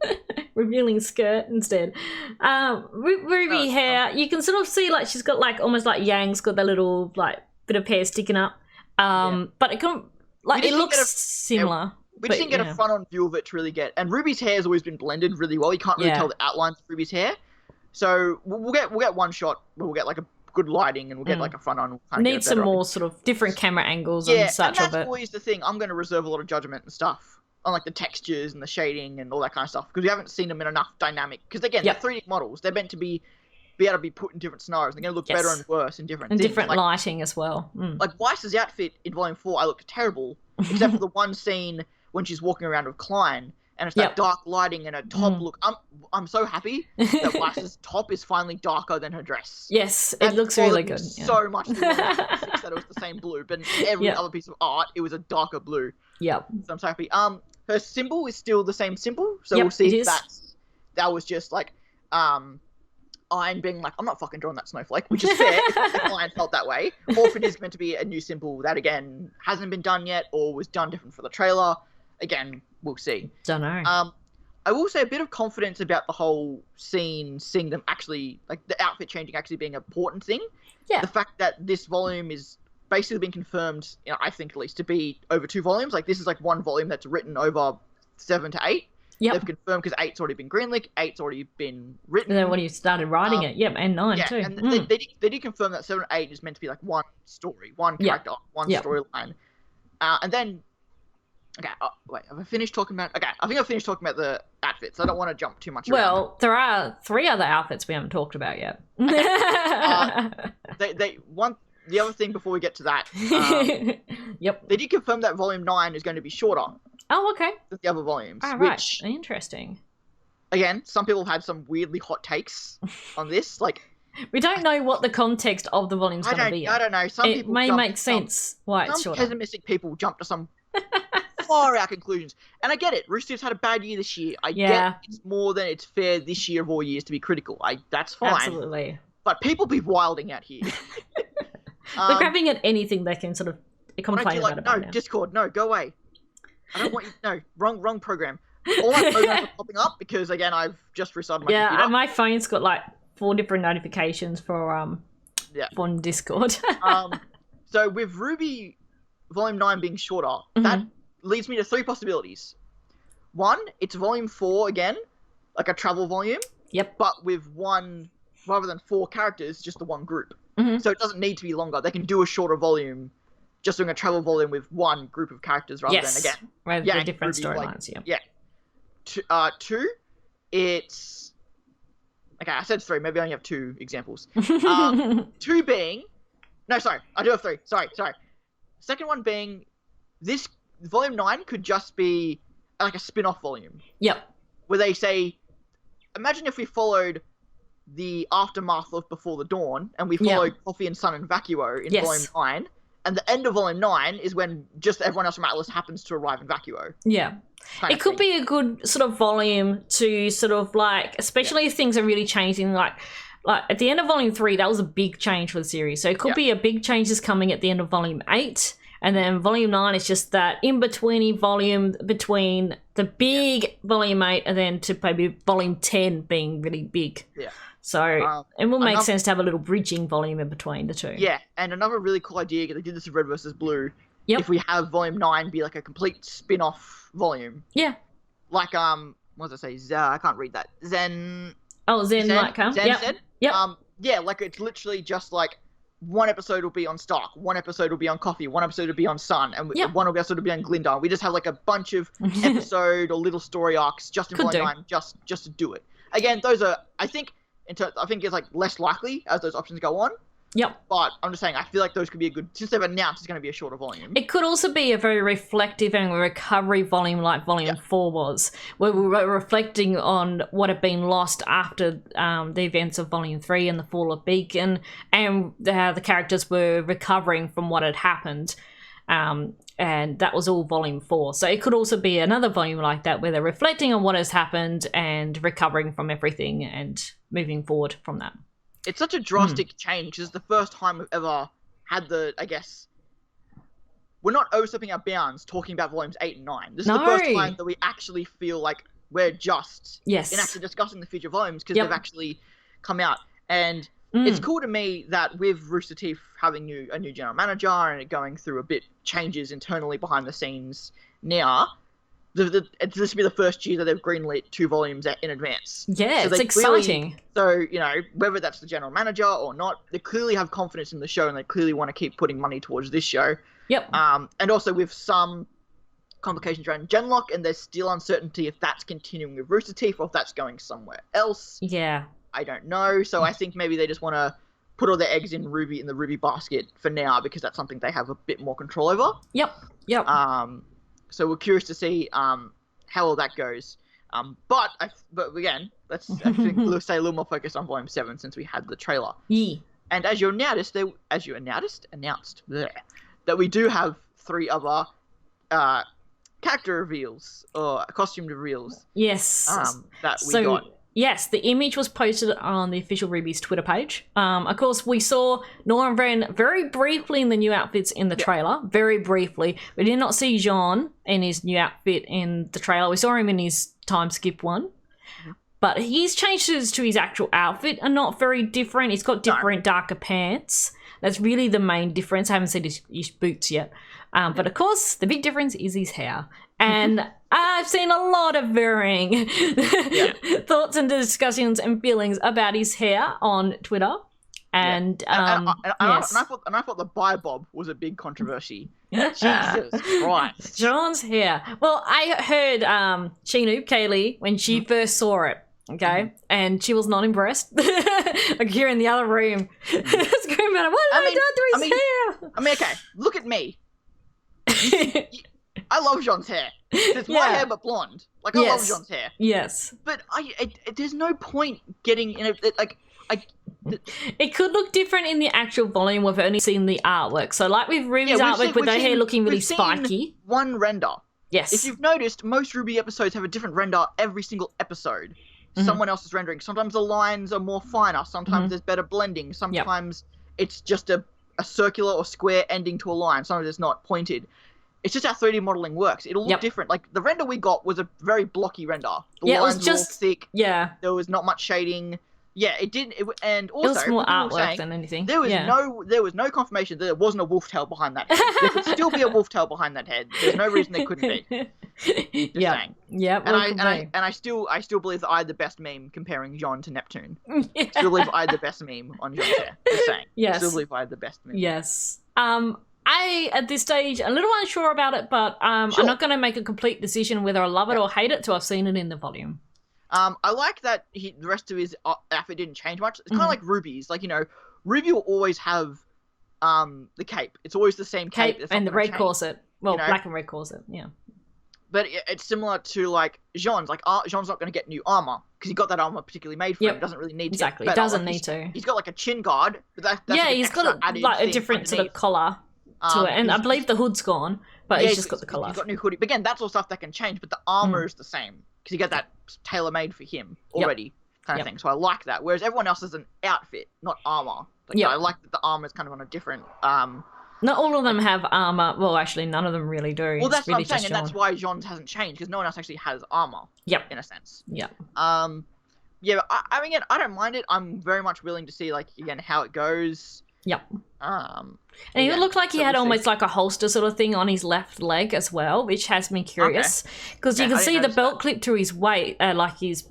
revealing skirt instead. Ruby hair, you can sort of see like she's got like almost like Yang's got that little like bit of hair sticking up. But it can it looks similar. We just didn't get a front-on view of it to really get. And Ruby's hair has always been blended really well. You can't really tell the outlines of Ruby's hair. So we'll get one shot where we'll get like a good lighting and we'll get like a front on. Need some more sort of different camera angles and such and of it. That's always the thing. I'm going to reserve a lot of judgment and stuff on like the textures and the shading and all that kind of stuff because we haven't seen them in enough dynamic. Because again, they're 3D models. They're meant to be able to be put in different scenarios. They're going to look better and worse in different things. Different lighting as well. Like Weiss's outfit in Volume 4, I looked terrible except for the one scene when she's walking around with Klein. And it's that dark lighting and her top look. I'm so happy that Weiss's top is finally darker than her dress. Yes, it looks really good. So much that it was the same blue, but in every other piece of art, it was a darker blue. Yep. So I'm so happy. Her symbol is still the same symbol, so we'll see if that was just like Iron being like, I'm not fucking drawing that snowflake, which is fair if the client felt that way, or if it is meant to be a new symbol that again hasn't been done yet or was done different for the trailer. Again, we'll see. Don't know. I will say a bit of confidence about the whole scene, seeing them actually, like the outfit changing actually being an important thing. Yeah. The fact that this volume is basically been confirmed, I think at least, to be over 2 volumes. Like this is like one volume that's written over 7 to 8. Yep. They've confirmed because 8's already been greenlit, 8's already been written. And then when you started writing it, and 9 too. And they did confirm that 7 and 8 is meant to be like one story, one character, one storyline. And then, okay, wait, have I finished talking about? Okay, I think I've finished talking about the outfits. I don't want to jump too much. Well, there are 3 other outfits we haven't talked about yet. Okay. The other thing before we get to that, yep, they did confirm that Volume 9 is going to be shorter. Oh, okay. Than the other volumes. Oh, which, right. Interesting. Again, some people have had some weirdly hot takes on this. Like, we don't know what the context of the volume's going to be. I don't know. Some it people may make sense why it's shorter. Some pessimistic people jump to some far out conclusions. And I get it. Rooster Teeth's had a bad year this year. I get it's more than it's fair this year of all years to be critical. That's fine. Absolutely. But people be wilding out here. They're grabbing at anything they can sort of complain about no, now. Discord, no, go away. I don't want you. No, wrong program. All my programs are popping up because again I've just restarted my computer. Yeah, my phone's got like 4 different notifications for on Discord. So with RWBY Volume 9 being shorter, that leads me to 3 possibilities. 1, it's Volume 4 again, like a travel volume. Yep. But with 1 rather than 4 characters, just the 1 group. So it doesn't need to be longer. They can do a shorter volume. Just doing a travel volume with 1 group of characters rather than again. Right, the different storylines, Yeah. 2, it's okay. I said 3. Maybe I only have 2 examples. 2 being, no, sorry, I do have 3. Sorry. Second one being, this volume 9 could just be like a spin-off volume. Yep. Where they say, imagine if we followed the aftermath of Before the Dawn and we followed Coffee and Sun and Vacuo in volume 9. And the end of Volume 9 is when just everyone else from Atlas happens to arrive in Vacuo. Yeah. It could be a good sort of volume to sort of like, especially if things are really changing, like at the end of Volume 3, that was a big change for the series. So it could be a big change is coming at the end of Volume 8. And then Volume 9 is just that in-betweeny volume between the big Volume 8 and then to maybe Volume 10 being really big. Yeah. So it will make sense to have a little bridging volume in between the 2. Yeah, and another really cool idea, they did this with Red vs. Blue, if we have Volume 9 be like a complete spin-off volume. Yeah. Like, what does I say? I can't read that. Zen Lightcam. Zen? Yep. Yeah, like it's literally just like 1 episode will be on Stark, 1 episode will be on Coffee, 1 episode will be on Sun, and 1 episode will be on Glinda. We just have like a bunch of episode or little story arcs just in Volume 9 just to do it. Again, those are, I think it's like less likely as those options go on. Yep. But I'm just saying, I feel like those could be a good, since they've announced it's going to be a shorter volume. It could also be a very reflective and recovery volume like Volume 4 was, where we were reflecting on what had been lost after the events of Volume 3 and the fall of Beacon, and how the characters were recovering from what had happened. And that was all Volume 4. So it could also be another volume like that where they're reflecting on what has happened and recovering from everything and moving forward from that. It's such a drastic change because it's the first time we've ever had I guess, we're not overstepping our bounds talking about Volumes 8 and 9. This is the first time that we actually feel like we're just in actually discussing the future volumes because they've actually come out. And it's cool to me that with Rooster Teeth having a new general manager and it going through a bit changes internally behind the scenes now, this will be the first year that they've greenlit 2 volumes in advance. Yeah, so it's exciting. So, whether that's the general manager or not, they clearly have confidence in the show and they clearly want to keep putting money towards this show. Yep. And also with some complications around Genlock, and there's still uncertainty if that's continuing with Rooster Teeth or if that's going somewhere else. Yeah. I don't know. So I think maybe they just want to put all their eggs in the RWBY basket for now because that's something they have a bit more control over. Yep. So we're curious to see how all that goes. But again, let's stay a little more focused on Volume 7 since we had the trailer. Yeah. And as you announced, that we do have 3 other character reveals or costume reveals. Yes. That we got. Yes, the image was posted on the official RWBY's Twitter page. Of course, we saw Nora and Vren very briefly in the new outfits in the trailer. Very briefly. We did not see Jean in his new outfit in the trailer. We saw him in his time skip one. But his changes to his actual outfit are not very different. He's got different darker pants. That's really the main difference. I haven't seen his boots yet. But of course, the big difference is his hair. And I've seen a lot of varying thoughts and discussions and feelings about his hair on Twitter. And, I thought the bye bob was a big controversy. Jesus Christ. John's hair. Well, I heard Sheenu, Kaylee, when she first saw it, okay, and she was not impressed. Like here in the other room, screaming at him, what have I done to his hair? I mean, okay, look at me. I love John's hair. It's my hair but blonde. Like, I love John's hair. Yes. But there's no point getting in it. It could look different in the actual volume. We've only seen the artwork. So like with Ruby's artwork with her hair looking really spiky. One render. Yes. If you've noticed, most RWBY episodes have a different render every single episode. Someone else is rendering. Sometimes the lines are more finer. Sometimes there's better blending. Sometimes it's just a circular or square ending to a line. Sometimes it's not pointed. It's just how 3D modeling works. It'll look different. Like, the render we got was a very blocky render. The lines it was just were all thick. Yeah. There was not much shading. Yeah, it didn't. And also, it was more artwork than anything. There was no confirmation that there wasn't a wolf tail behind that head. There could still be a wolf tail behind that head. There's no reason there couldn't be. Just saying. Yeah. And I still believe that I had the best meme comparing John to Neptune. Still believe I had the best meme on John's hair. Just saying. Yes. Still believe I had the best meme. Yes. I, at this stage, a little unsure about it, but I'm not going to make a complete decision whether I love it or hate it till I've seen it in the volume. I like that the rest of his outfit didn't change much. It's kind of like RWBY's. Like, RWBY will always have the cape. It's always the same cape. And the red corset. Well, you know? black and red corset, yeah. But it's similar to, like, Jean's. Like, Jean's not going to get new armor because he got that armor particularly made for him. He doesn't really need to. Exactly, Get doesn't need to. He's got, like, a chin guard. But that's he's got a different sort of collar to it. And I believe the hood's gone, but he's just got the collar. He's got new hoodie. But again, that's all stuff that can change, but the armor is the same. Because you got that tailor-made for him already kind of thing. So I like that. Whereas everyone else is an outfit, not armor. Like, I like that the armor is kind of on a different... Not all of them have armor. Well, actually, none of them really do. Well, that's really what I'm saying, and that's why Jean's hasn't changed, because no one else actually has armor. Yep. In a sense. Yep. Yeah, but I mean, again, I don't mind it. I'm very much willing to see, like, again, how it goes. Yep. And he looked like he had almost like a holster sort of thing on his left leg as well, which has me curious because you can see the belt clip to his waist, like his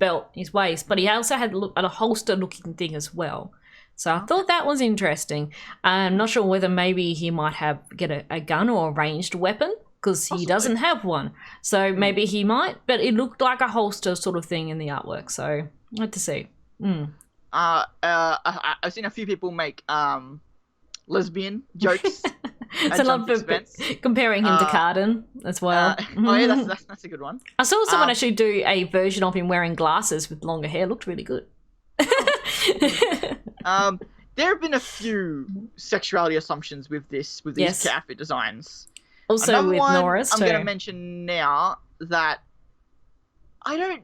waist, but he also had a holster looking thing as well. So I thought that was interesting. I'm not sure whether maybe he might get a gun or a ranged weapon because he doesn't have one. So maybe he might, but it looked like a holster sort of thing in the artwork. So I had to see. I've seen a few people make lesbian jokes. So I love comparing him to Carden as well. That's a good one. I saw someone actually do a version of him wearing glasses with longer hair. Looked really good. There have been a few sexuality assumptions with these outfit designs. Also Another with one Norris I'm too. going to mention now that I don't...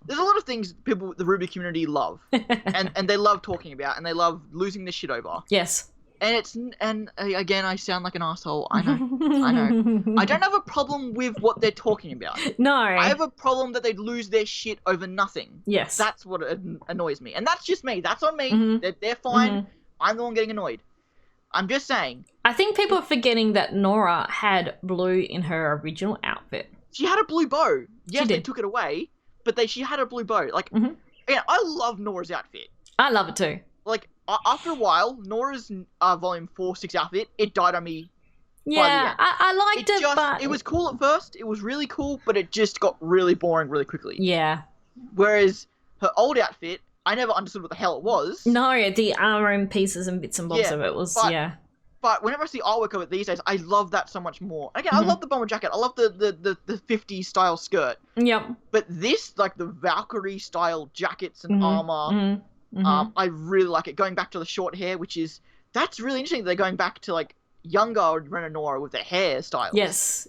There's a lot of things the RWBY community love, and they love talking about, and they love losing this shit over. Yes. And again, I sound like an asshole. I know. I don't have a problem with what they're talking about. No. I have a problem that they lose their shit over nothing. Yes. That's what annoys me, and that's just me. That's on me. They're fine. I'm the one getting annoyed. I'm just saying. I think people are forgetting that Nora had blue in her original outfit. She had a blue bow. Yes, they took it away, but she had a blue bow. Like, yeah, I love Nora's outfit. I love it too. Like, after a while, Nora's Volume 4-6 outfit, it died on me. Yeah, I liked it, but... It was cool at first. It was really cool, but it just got really boring really quickly. Yeah. Whereas her old outfit, I never understood what the hell it was. No, the armor and pieces and bits and bobs of it was, But whenever I see artwork of it these days, I love that so much more. Again, I love the bomber jacket. I love the 50s style skirt. Yep. But this, like the Valkyrie style jackets and armor, I really like it. Going back to the short hair, that's really interesting. They're going back to like younger Ren and Nora with their hairstyles. Yes.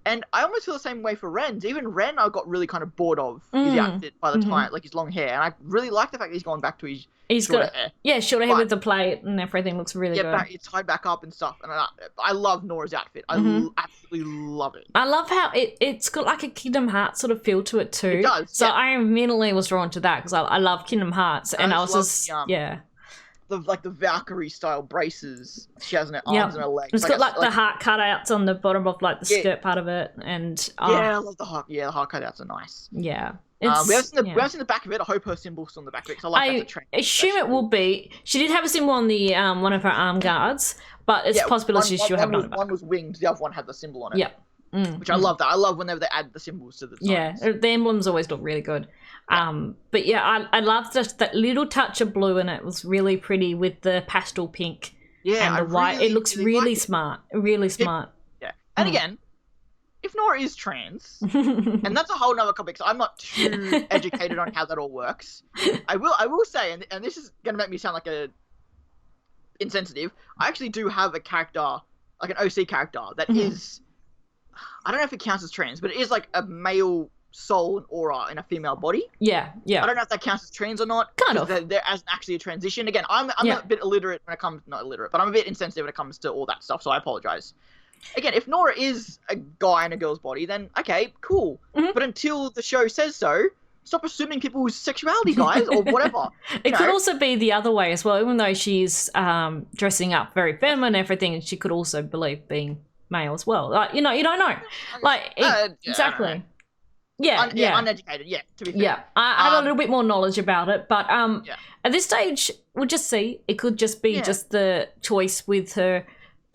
And I almost feel the same way for Ren's. Even Ren, I got really kind of bored of his outfit by the time, like his long hair. And I really like the fact that he's gone back to his shorter hair. Yeah, shorter hair with the plait and everything looks really good. Yeah, it's tied back up and stuff. And I love Nora's outfit. I absolutely love it. I love how it's got like a Kingdom Hearts sort of feel to it too. It does. So I immediately was drawn to that because I love Kingdom Hearts. And I was just, the Valkyrie style braces she has in her arms and her legs. It's got the heart cutouts on the bottom of like the skirt part of it, and I love the heart. Yeah, the heart cutouts are nice. Yeah. We haven't seen the back of it. I hope her symbol's on the back of it because I like that. I assume it will be. She did have a symbol on the one of her arm guards, but it's possible she'll have it on the back. One was winged, the other one had the symbol on it. Yeah. Which I love that. I love whenever they add the symbols to the signs. Yeah, the emblems always look really good. But yeah, I love just that little touch of blue in it. It was really pretty with the pastel pink and the white. It looks really smart. Really smart. Yeah. And again, if Nora is trans, and that's a whole nother topic, so I'm not too educated on how that all works. I will say, and this is going to make me sound like a insensitive, I actually do have a character, like an OC character, that is... I don't know if it counts as trans, but it is like a male soul and aura in a female body. Yeah. I don't know if that counts as trans or not. Kind of. There isn't actually a transition. Again, I'm a bit illiterate when it comes... Not illiterate, but I'm a bit insensitive when it comes to all that stuff, so I apologize. Again, if Nora is a guy in a girl's body, then okay, cool. But until the show says so, stop assuming people's sexuality, guys, or whatever. It could also be the other way as well, even though she's dressing up very feminine and everything, she could also believe being male as well. Like, you don't know. Like, exactly. Yeah, uneducated, to be fair. Yeah, I have a little bit more knowledge about it, but at this stage, we'll just see. It could just be just the choice with her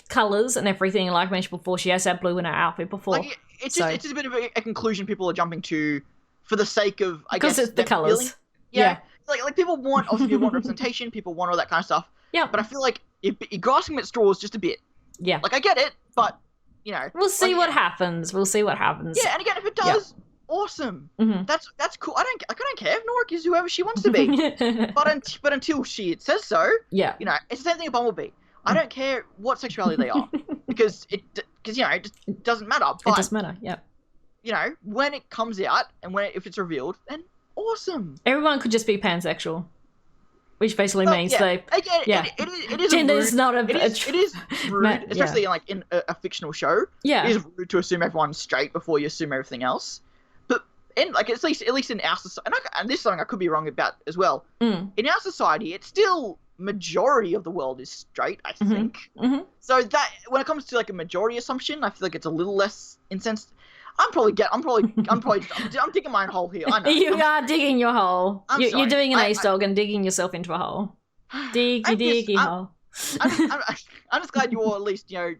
colours and everything. Like I mentioned before, she has had blue in her outfit before. Like, it's just a bit of a conclusion people are jumping to for the sake of, I guess, because it's the colours. Yeah. Like people want, obviously people want representation, people want all that kind of stuff. Yeah. But I feel like you're grasping at straws just a bit. Yeah. Like, I get it, but, we'll see what happens. We'll see what happens. Yeah, and again, if it does, awesome. That's cool. I don't care if Nora is whoever she wants to be. but until she says so, it's the same thing with Bumblebee. I don't care what sexuality they are because it just doesn't matter. But, it doesn't matter. Yeah. When it comes out and if it's revealed, then awesome. Everyone could just be pansexual, which basically means they. Again, it is gender rude. is not a. It is rude, especially in a fictional show. Yeah. It is rude to assume everyone's straight before you assume everything else. But at least in our society, and this is something I could be wrong about as well. In our society, it's still majority of the world is straight, I think. So that when it comes to like a majority assumption, I feel like it's a little less insensitive. I'm digging my own hole here. I know. You are digging your hole. You're doing an ace dog and digging yourself into a hole. Diggy hole. I'm just glad you're at least, I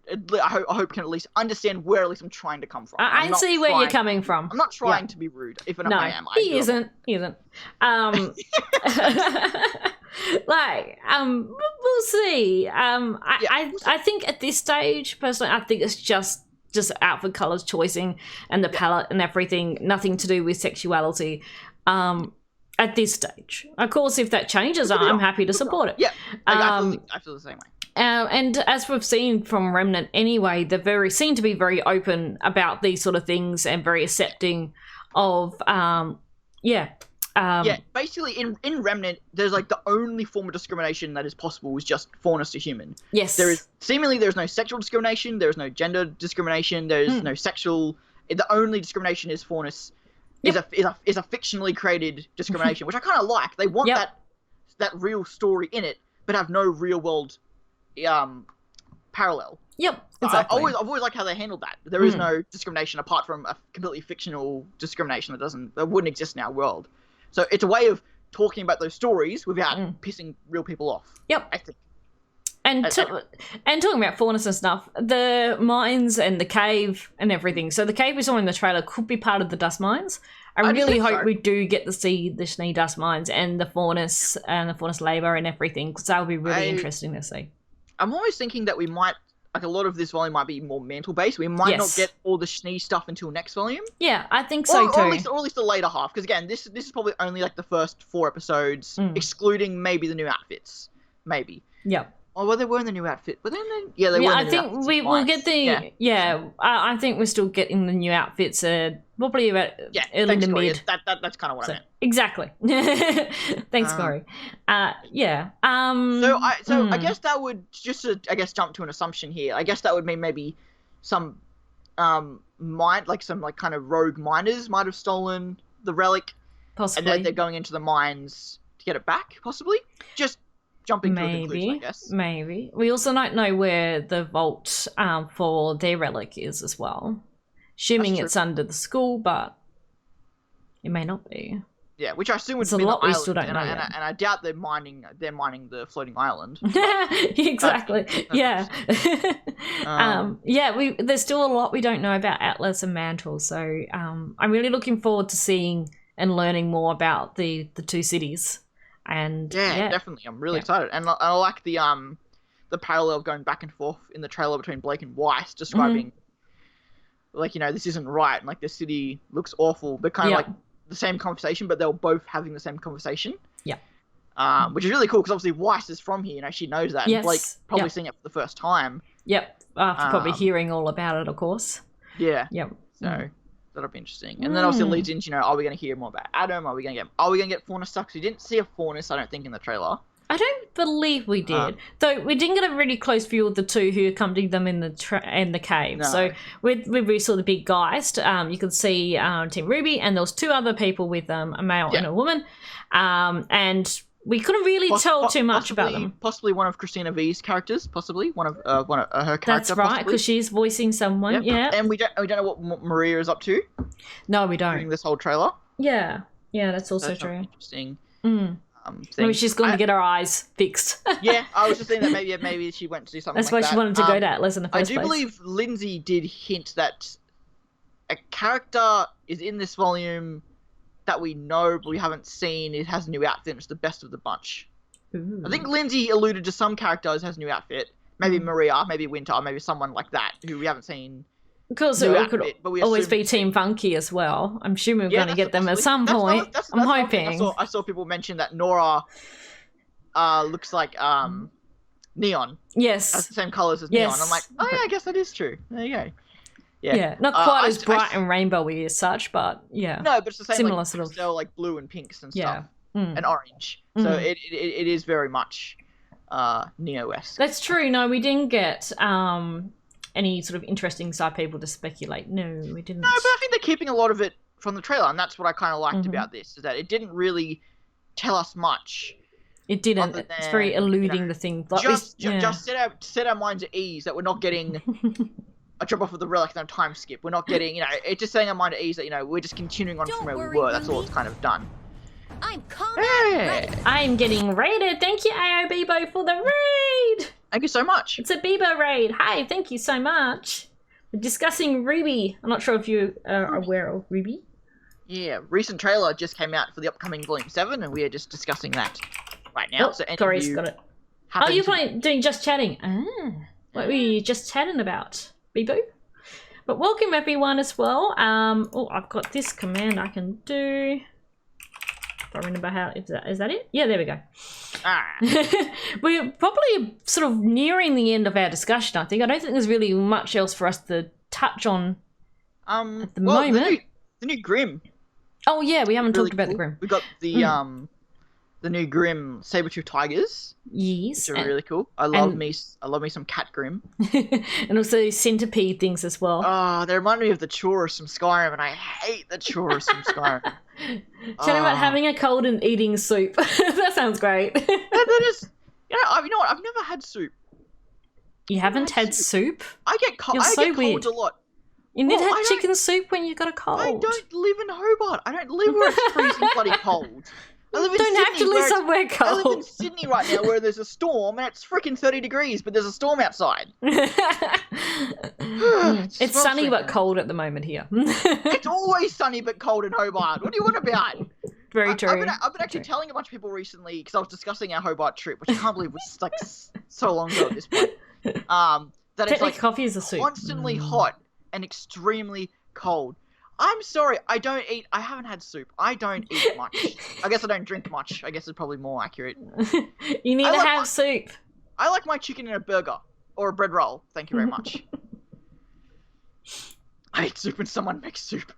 hope can at least understand where at least I'm trying to come from. I see where you're coming from. I'm not trying to be rude. If I am, he isn't. He isn't. We'll see. I think at this stage, personally, I think it's just outfit colours choicing and the palette and everything, nothing to do with sexuality. At this stage, of course, if that changes, I'm happy to support it. Yeah, I feel the same way. And as we've seen from Remnant anyway, they seem to be very open about these sort of things and very accepting of, basically in Remnant, there's like the only form of discrimination that is possible is just fairness to human. Yes. There's no sexual discrimination, there's no gender discrimination, there's no sexual... The only discrimination is fairness. Is a fictionally created discrimination, which I kind of like. They want that real story in it, but have no real world parallel. Yep, exactly. I've always liked how they handled that. There is no discrimination apart from a completely fictional discrimination that wouldn't exist in our world. So it's a way of talking about those stories without pissing real people off. Yep. I think. And talking about faunus and stuff, the mines and the cave and everything. So the cave we saw in the trailer could be part of the dust mines. I really hope we do get to see the Schnee dust mines and the faunus labour and everything, because that would be really interesting to see. I'm always thinking that we might, like a lot of this volume might be more mantle-based. We might not get all the Schnee stuff until next volume. Yeah, I think so too. Or at least the later half, because again, this is probably only like the first 4 episodes, excluding maybe the new outfits. Maybe. Yeah. Oh, well, they were in the new outfit. But then, they were in the new outfits. I think we'll get the... I think we're still getting the new outfits probably about early to mid. That's kind of what I meant. Exactly. Thanks, Corey. I guess that would, just to, jump to an assumption here, I guess that would mean maybe some kind of rogue miners might have stolen the relic. Possibly. And then they're going into the mines to get it back, possibly. Just jumping to a conclusion, I guess. Maybe. We also don't know where the vault for their relic is as well. Assuming it's under the school, but it may not be. Yeah, which I assume would There's be a the lot we island, still don't know and yet. I doubt they're mining the floating island. Exactly. Yeah. There's still a lot we don't know about Atlas and Mantle, so I'm really looking forward to seeing and learning more about the two cities. And yeah, definitely. I'm really excited, and I like the parallel going back and forth in the trailer between Blake and Weiss, describing like, this isn't right, and like the city looks awful. They're kind of like the same conversation, but they were both having the same conversation. Yeah. Which is really cool because obviously Weiss is from here, she knows that. Yes. And Blake probably seeing it for the first time. Yep. After probably hearing all about it, of course. Yeah. Yep. So that'll be interesting. And then obviously it leads into, are we going to hear more about Adam? Are we going to get Fauna Sucks? We didn't see a Faunus, I don't think, in the trailer. I don't believe we did, though. We didn't get a really close view of the two who accompanied them in the cave. No. So we saw the big Geist. You could see Team RWBY, and there was two other people with them, a male and a woman, and we couldn't really tell too much about them. Possibly one of Christina V's characters. Possibly one of her character. That's right, because she's voicing someone. Yeah. And we don't know what Maria is up to. No, we don't. During this whole trailer. Yeah. Yeah, that's also true. Interesting. Maybe she's going to get her eyes fixed. Yeah, I was just thinking that maybe she went to do something. That's why she wanted to go to Atlas in the first place. I do believe Lindsay did hint that a character is in this volume that we know but we haven't seen. It has a new outfit. It's the best of the bunch. Ooh. I think Lindsay alluded to some characters has a new outfit. Maybe Maria, maybe Winter, maybe someone like that who we haven't seen. Because it could always be Team Funky as well. I'm assuming we're going to get them at some point. I'm hoping. I saw people mention that Nora looks like Neon. Yes. Has the same colours as Neon. I'm like, oh yeah, I guess that is true. There you go. Yeah, not quite as bright and rainbowy as such, but yeah. No, but it's the same similar sort of. Still like blue and pinks and stuff. And orange. So it is very much Neo-esque. That's true. No, we didn't get any sort of interesting side people to speculate. No, we didn't. No, but I think they're keeping a lot of it from the trailer, and that's what I kind of liked about this, is that it didn't really tell us much. It didn't. It's very eluding the thing. Like just set our minds at ease that we're not getting a drop off of the relic and a time skip. We're not getting, it's just setting our mind at ease that, we're just continuing on from where we were. That's all it's kind of done. I'm coming. I'm getting raided. Thank you, AOBbo, for the raid. Thank you so much. It's a Bebo raid. Hi, thank you so much. We're discussing RWBY. I'm not sure if you are aware of RWBY. Yeah, recent trailer just came out for the upcoming Volume 7, and we are just discussing that right now. So Corey's got it. Oh, you're doing just chatting. What were you just chatting about, Bebo? But welcome everyone as well. I've got this command I can do. I remember how is that it? Yeah, there we go. We're probably sort of nearing the end of our discussion, I think. I don't think there's really much else for us to touch on at the moment. The new Grim. Oh yeah, we haven't talked about the Grim. We got the new Grim Saber-tooth tigers. Yes. Which are really cool. I love me some cat Grim. And also centipede things as well. Oh, they remind me of the Chorus from Skyrim, and I hate the Chorus from Skyrim. Tell me about having a cold and eating soup. That sounds great. That is, you know what? I've never had soup. You haven't had soup? I get cold. You're so weird. Colds a lot. You need to have chicken soup when you got a cold. I don't live in Hobart. I don't live where it's freezing bloody cold. I live in Sydney, have to live somewhere cold. I live in Sydney right now where there's a storm and it's freaking 30 degrees, but there's a storm outside. It's sunny but cold at the moment here. It's always sunny but cold in Hobart. What do you want about? Very true. I've been actually telling a bunch of people recently, because I was discussing our Hobart trip, which I can't believe was like so long ago at this point. That it's like coffee is a soup. Constantly hot and extremely cold. I'm sorry, I haven't had soup. I don't eat much. I guess I don't drink much. I guess it's probably more accurate. You need to have soup. I like my chicken in a burger or a bread roll. Thank you very much. I eat soup when someone makes soup.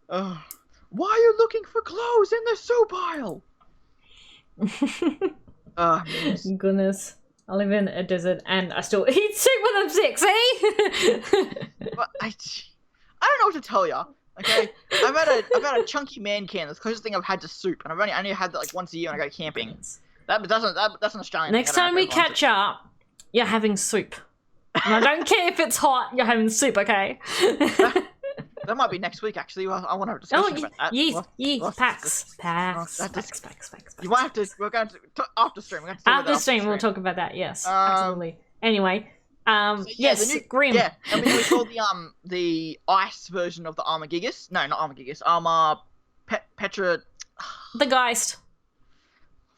Why are you looking for clothes in the soup aisle? Goodness. I live in a desert and I still eat soup when I'm sick, see? But I don't know what to tell you. Okay, I've had a chunky man can. That's the closest thing I've had to soup, and I only had that like once a year when I go camping. That's an Australian. Next thing. time we catch up, you're having soup. And I don't care if it's hot. You're having soup, okay? That might be next week, actually. I want to have a discussion about that. Yes, packs. You might have to. We're going to after stream. After stream, we'll talk about that. Yes, absolutely. Anyway, yes, Grim. Yeah, and we saw the ice version of the Armor Gigas. No, not Armor Gigas. Armor Petra. The Geist.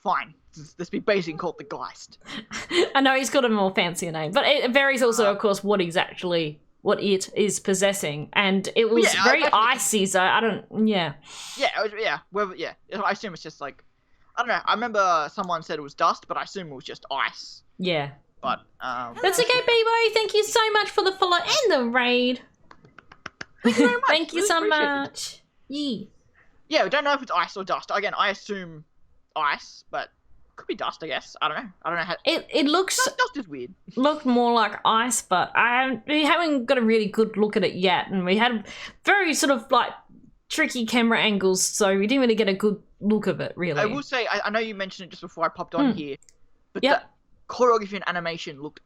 Fine. Let's be basic and call it the Geist. I know he's got a more fancier name, but it varies also, of course, what it is possessing, and it was very icy. So I don't. Yeah. Yeah. I assume it's just like, I don't know. I remember someone said it was dust, but I assume it was just ice. Yeah. But that's okay, Bebo. Thank you so much for the follow and the raid. Thank you very much. Thank you so much. Yeah, we don't know if it's ice or dust. Again, I assume ice, but could be dust, I guess. I don't know how. It looks. Dust is weird. Looked more like ice, but we haven't got a really good look at it yet, and we had very sort of like tricky camera angles, so we didn't really get a good look of it. Really, I will say, I know you mentioned it just before I popped on here, but the choreography and animation looked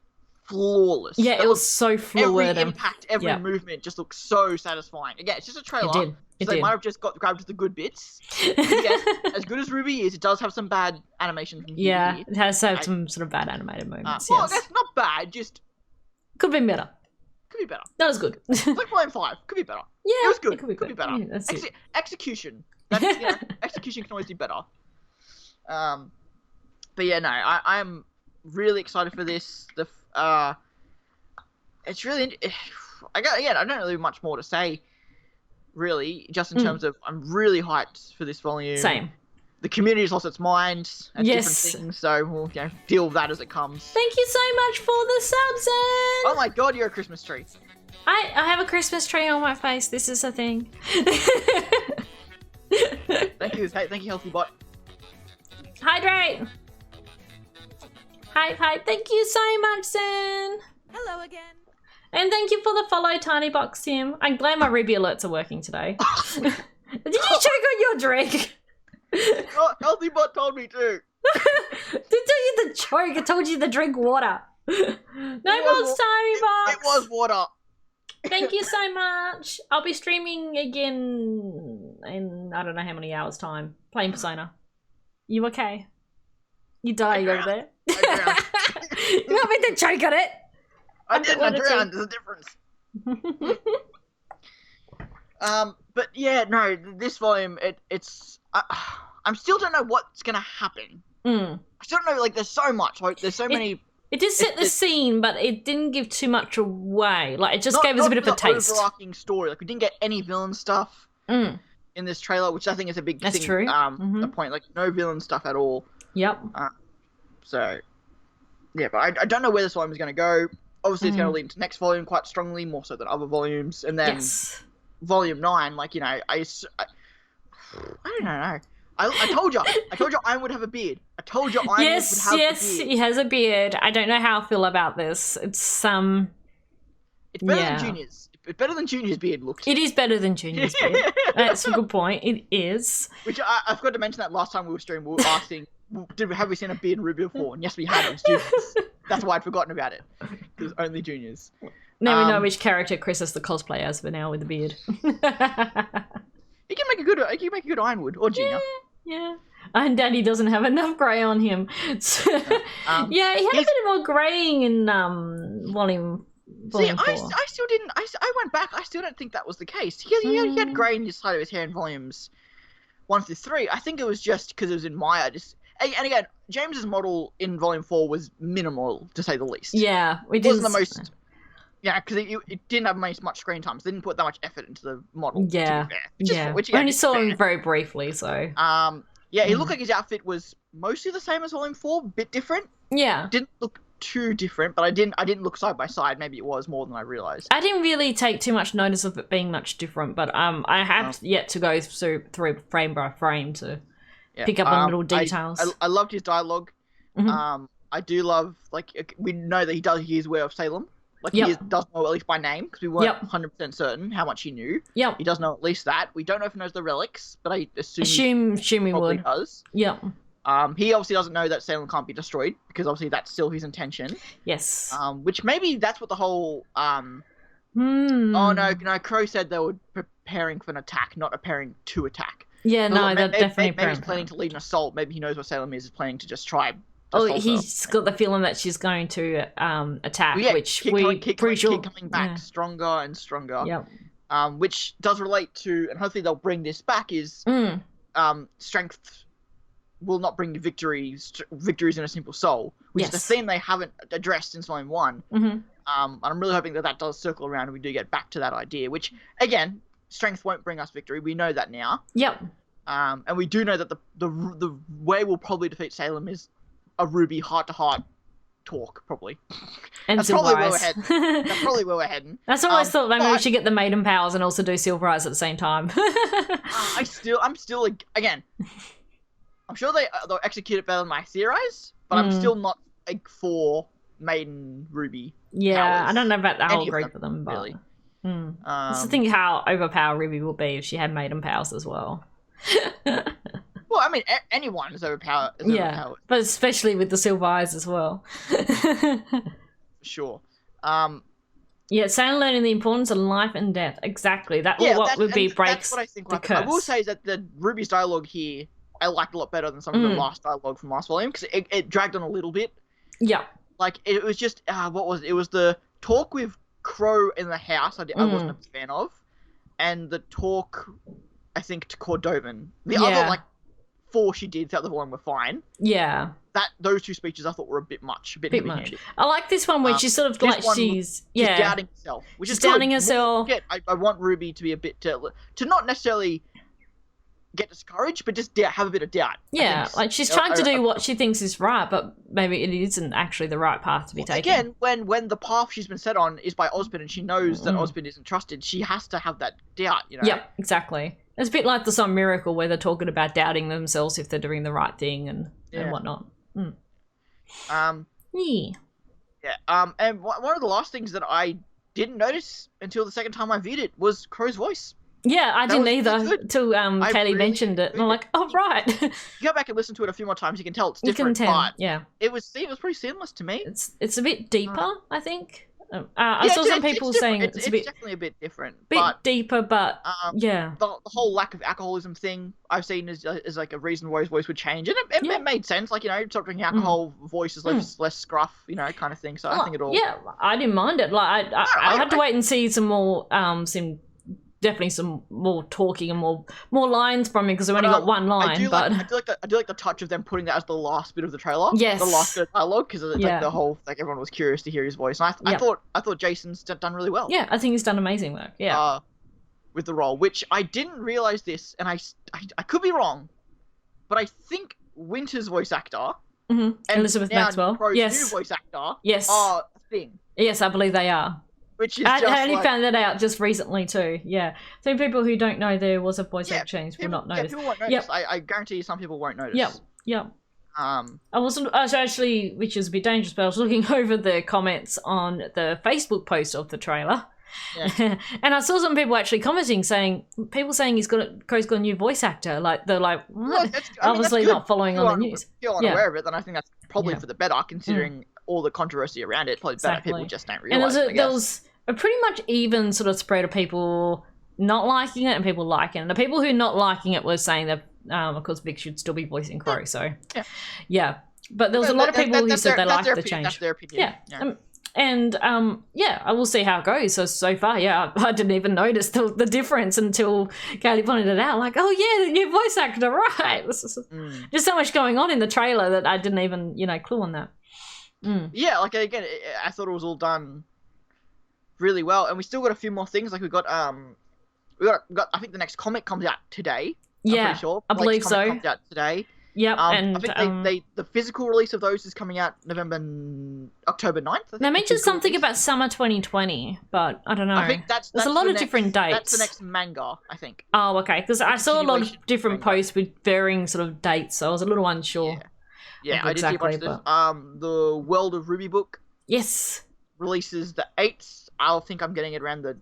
flawless. Yeah, it was so fluid. Every impact, every movement just looked so satisfying. Again, it's just a trailer. It did. So they might have just grabbed the good bits. Again, as good as RWBY is, it does have some bad animation from here to here. It has had some sort of bad animated moments. Well, that's not bad, just... Could be better. Could be better. That was good. Like Volume 5. Could be better. Yeah, it was good. Could be better. Yeah, that's it. Execution. That's, execution can always be better. But yeah, no, I'm really excited for this. It's really... I don't really have much more to say, really, just in terms of I'm really hyped for this volume. Same. The community's lost its mind at different things, so we'll deal with that as it comes. Thank you so much for the subs, Zen! Oh my god, you're a Christmas tree. I have a Christmas tree on my face. This is a thing. Thank you, Healthy Bot. Hydrate! Hype. Thank you so much, Zen! Hello again. And thank you for the follow, Tiny Box Tim. I'm glad my RWBY alerts are working today. Did you choke on your drink? Oh, Healthy Bot told me to. Didn't tell you the choke. I told you to drink water. No more Tiny Box. It was water. Thank you so much. I'll be streaming again in I don't know how many hours time. Playing Persona. You okay? You dying over there? You want me to choke on it? I didn't drown. There's a difference. But yeah, no. This volume, it's. I still don't know what's gonna happen. I still don't know. Like, there's so much. Like, there's so many. It did set the scene, but it didn't give too much away. Like, it just gave us a bit of a taste. Overarching story. Like, we didn't get any villain stuff in this trailer, which I think is a big thing. That's true. A point. Like, no villain stuff at all. Yep. So, yeah, but I don't know where this volume is going to go. Obviously, it's going to lead into next volume quite strongly, more so than other volumes. And then Volume 9, like, you know, I don't know. I told you Iron would have a beard. I told you Iron would have a beard. Yes, he has a beard. I don't know how I feel about this. It's better than Junior's. It's better than Junior's beard looked. It is better than Junior's beard. That's a good point. It is. Which I forgot to mention that last time we were streaming. We were asking, have we seen a beard in RWBY before? And yes, we had. It was Junior's. That's why I'd forgotten about it. It was only Junior's. Now we know which character Chris is the cosplay as for now with the beard. He can make a good Ironwood or Junior. Yeah. And Daddy doesn't have enough grey on him. So, yeah, he had a bit more greying in volume 4. I still didn't. I went back. I still don't think that was the case. He had grey in the side of his hair in volumes 1 through 3. I think it was just because it was in Maya. And again, James's model in volume 4 was minimal, to say the least. Yeah, it wasn't the most. Yeah, because it didn't have much screen time, so they didn't put that much effort into the model. Yeah, which we only saw him very briefly, so. Yeah, it looked like his outfit was mostly the same as Volume 4, a bit different. Yeah. Didn't look too different, but I didn't look side by side. Maybe it was more than I realized. I didn't really take too much notice of it being much different, but I have yet to go through frame by frame to pick up on little details. I loved his dialogue. I do love, like, we know that he is aware of Salem. Like Yep. he does know at least by name because we weren't Yep. 100% certain how much he knew. Yep. He does know at least that. We don't know if he knows the relics, but I assume Assume he probably would. does. Yep. He obviously doesn't know that Salem can't be destroyed because obviously that's still his intention. Yes. Which maybe that's what the whole Hmm. Oh no, Crow said they were preparing for an attack, not preparing to attack. Yeah, no, they're definitely maybe he's planning to lead an assault. Maybe he knows what Salem is planning to just try. Oh, he's got the feeling that she's going to attack, Well, yeah, which keep coming back stronger and stronger. Yep. Which does relate to, and hopefully they'll bring this back, is strength will not bring you victories in a simple soul, which is the theme they haven't addressed since Volume 1. Mm-hmm. And I'm really hoping that does circle around and we do get back to that idea, which, again, strength won't bring us victory. We know that now. Yep. And we do know that the way we'll probably defeat Salem is a RWBY heart-to-heart talk, probably. And That's probably where we're Silver heading. Eyes. That's probably where we're heading. That's what I always thought. Maybe we should get the maiden powers and also do Silver Eyes at the same time. I'm still again. I'm sure they'll execute it better than I theorize, but I'm still not for maiden RWBY. Yeah, powers. I don't know about the Any whole of group them, of them, but really. Just to think how overpowered RWBY would be if she had maiden powers as well. Well, I mean, anyone is overpowered. But especially with the Silver Eyes as well. Sure. Yeah, Salem learning the importance of life and death. Exactly. What would be breaks that's what I think the curse. I will say that the RWBY's dialogue here I liked a lot better than some of the last dialogue from last volume because it dragged on a little bit. Yeah. Like it was just what was it? It was the talk with Crow in the house. I wasn't a fan of, and the talk I think to Cordovan. The other like 4 she did throughout the volume were fine. Yeah. Those 2 speeches I thought were a bit much. A bit heavy-handed. I like this one where she's sort of like she's doubting herself, which is doubting good. herself. I want RWBY to be a bit to not necessarily get discouraged, but just have a bit of doubt. Yeah, like she's trying to do what she thinks is right, but maybe it isn't actually the right path to be taken. Again, when the path she's been set on is by Osmond and she knows that Osmond isn't trusted, she has to have that doubt, you know? Yep, exactly. It's a bit like the song Miracle where they're talking about doubting themselves if they're doing the right thing and whatnot. Yeah. And one of the last things that I didn't notice until the second time I viewed it was Crow's voice. Yeah, I didn't either until Kaylee mentioned it. And I'm like, oh, right. You go back and listen to it a few more times, you can tell it's different. You can tell, yeah. It was pretty seamless to me. It's a bit deeper, I think. I saw some people saying it's definitely a bit different. Deeper, but yeah. The whole lack of alcoholism thing I've seen is like a reason why his voice would change. And it made sense. Like, you know, stop drinking alcohol, voice is less scruff, you know, kind of thing. So I think it all... Yeah, I didn't mind it. Like, I had to wait and see some more, definitely some more talking and more lines from me because I only got one line. I do like the touch of them putting that as the last bit of the trailer. Yes, the last bit of dialogue because it's like the whole everyone was curious to hear his voice. And I thought Jason's done really well. Yeah, I think he's done amazing work. Yeah, with the role, which I didn't realize this, and I could be wrong, but I think Winter's voice actor and Elizabeth Maxwell, Crow's new voice actor, are a thing. Yes, I believe they are. Which is I only found that out just recently too. Yeah, so people who don't know there was a voice actor change will not notice. People won't notice. Yep. I guarantee you, some people won't notice. Yep. I was actually, which is a bit dangerous, but I was looking over the comments on the Facebook post of the trailer, and I saw some people actually commenting Crow's got a new voice actor. Like they're like, what? Obviously not following on the news. If you're unaware of it, then I think that's probably for the better, considering all the controversy around it. Probably better people just don't realize. And there was a pretty much even sort of spread of people not liking it and people liking it. The people who not liking it were saying that, of course, Vic should still be voicing Crow. So, yeah. But there was a lot of people who said they liked the change. That's their opinion. Yeah. I will see how it goes. So far, I didn't even notice the difference until Kaylee pointed it out. Like, oh yeah, the new voice actor, right? Just so much going on in the trailer that I didn't even, clue on that. Yeah, like again, I thought it was all done really well, and we still got a few more things. Like we got I think the next comic comes out today. I'm pretty sure. I believe so. Comes out today. Yep, and I think the physical release of those is coming out October 9th. They mentioned something about summer 2020, but I don't know. I think there's a lot of different dates. That's the next manga, I think. Oh, okay, because I saw a lot of different posts with varying sort of dates, so I was a little unsure. Yeah, I did see a bunch of this. The World of RWBY book. Yes. releases the 8th. I'll think I'm getting it around the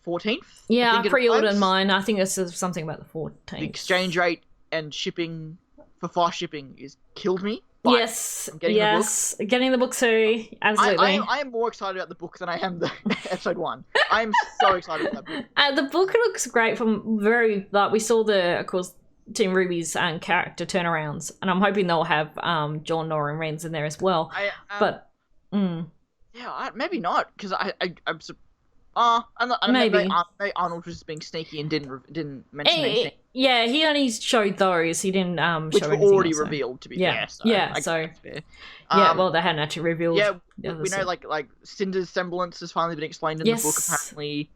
14th. Yeah, I pre-ordered arrives. mine. I think it's something about the 14th. The exchange rate and shipping for fast shipping is killed me. But Yes, I'm getting getting the book too. Absolutely. I am more excited about the book than I am the episode 1. I am so excited about that book. The book looks great from we saw the, of course, Team RWBY's character turnarounds, and I'm hoping they'll have John, Nora, and Renz in there as well. Yeah, maybe not, because maybe Arnold was just being sneaky and didn't mention anything. Yeah, he only showed those. He didn't which show were anything already else, so. revealed, to be Yeah, fair. So yeah, I so guess that's fair. well, they hadn't actually revealed. Yeah, we know like Cinder's semblance has finally been explained in the book. Apparently,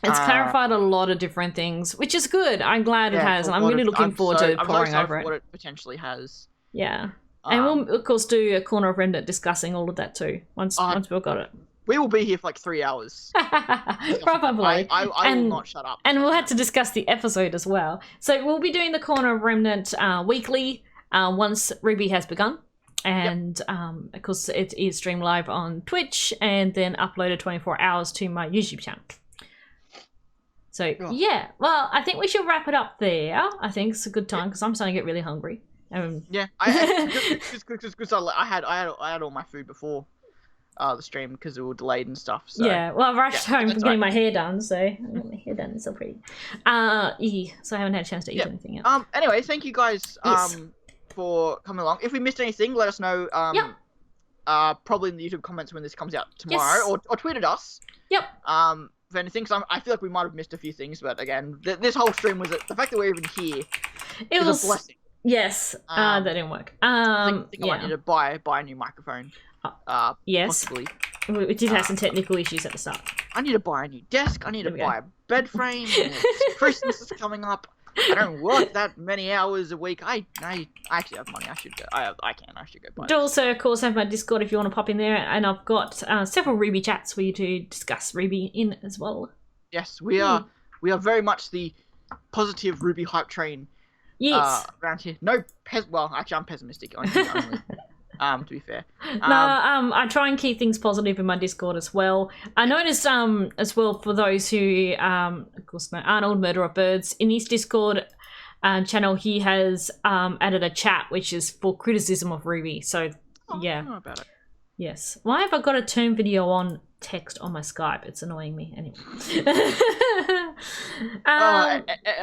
it's clarified a lot of different things, which is good. I'm glad it has, and I'm really looking forward to pouring over it. What it potentially has. Yeah, and we'll of course do a Corner of Remnant discussing all of that too. Once we've got it. We will be here for like 3 hours. Probably. I will not shut up. And we'll have to discuss the episode as well. So we'll be doing the Corner of Remnant weekly once RWBY has begun. And of course it is streamed live on Twitch and then uploaded 24 hours to my YouTube channel. So yeah, well, I think we should wrap it up there. I think it's a good time because I'm starting to get really hungry. Yeah, because I had all my food before the stream because it was delayed and stuff. So. Yeah, well, I've rushed home from getting my hair done, so I got my hair done. It's so pretty. So I haven't had a chance to eat anything yet. Anyway, thank you guys for coming along. If we missed anything, let us know. Probably in the YouTube comments when this comes out tomorrow, or tweet at us. Yep. For anything, because I feel like we might have missed a few things, but again, this whole stream was the fact that we're even here. It was a blessing. Yes, that didn't work. I think I might need to buy a new microphone. Yes. Possibly. We did have some technical issues at the start. I need to buy a new desk. I need to buy a bed frame. Christmas is coming up. I don't work that many hours a week. I actually have money. I should go. I should go buy it. Do also, of course, have my Discord if you want to pop in there, and I've got several RWBY chats for you to discuss RWBY in as well. Yes, we are very much the positive RWBY hype train. Yes. Around here. No, well, actually, I'm pessimistic. Only. To be fair. I try and keep things positive in my Discord as well. I noticed as well for those who of course know Arnold, Murder of Birds, in his Discord channel he has added a chat which is for criticism of RWBY. So yeah. I don't know about it. Yes. Why have I got a turn video on text on my Skype? It's annoying me anyway.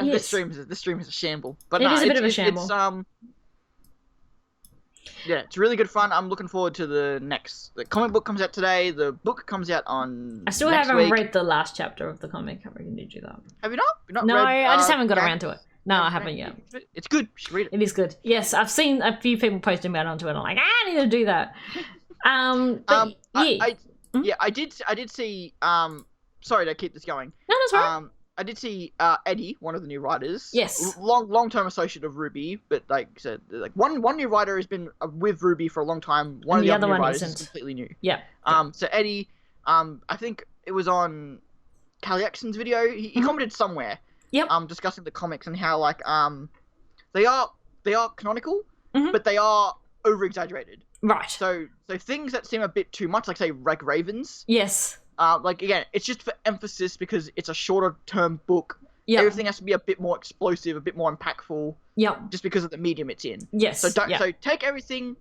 This stream is a shamble. But it is a bit of a shamble. Yeah, it's really good fun. I'm looking forward to the comic book comes out today. The book comes out on I still next haven't week. read the last chapter of the comic. I reckon did you that? Have you not? No, read, I just haven't got around to it. No, I haven't yet. It's good. You should read it. It is good. Yes, I've seen a few people posting about it onto it. I'm like, I need to do that. I did see. Sorry to keep this going. No, that's right. I did see Eddie, one of the new writers. Yes. Long-term associate of RWBY, but like I said, like one new writer has been with RWBY for a long time. One of the other new writers is completely new. Yeah. So Eddie, I think it was on Callie Exon's video. He commented somewhere. Yep. Discussing the comics and how like they are canonical, Mm-hmm. but they are over-exaggerated. Right. So things that seem a bit too much, like say Ravens. Yes. Like again, it's just for emphasis because it's a shorter term book. Yeah. Everything has to be a bit more explosive, a bit more impactful. Yeah. Just because of the medium it's in. Yes. So so take everything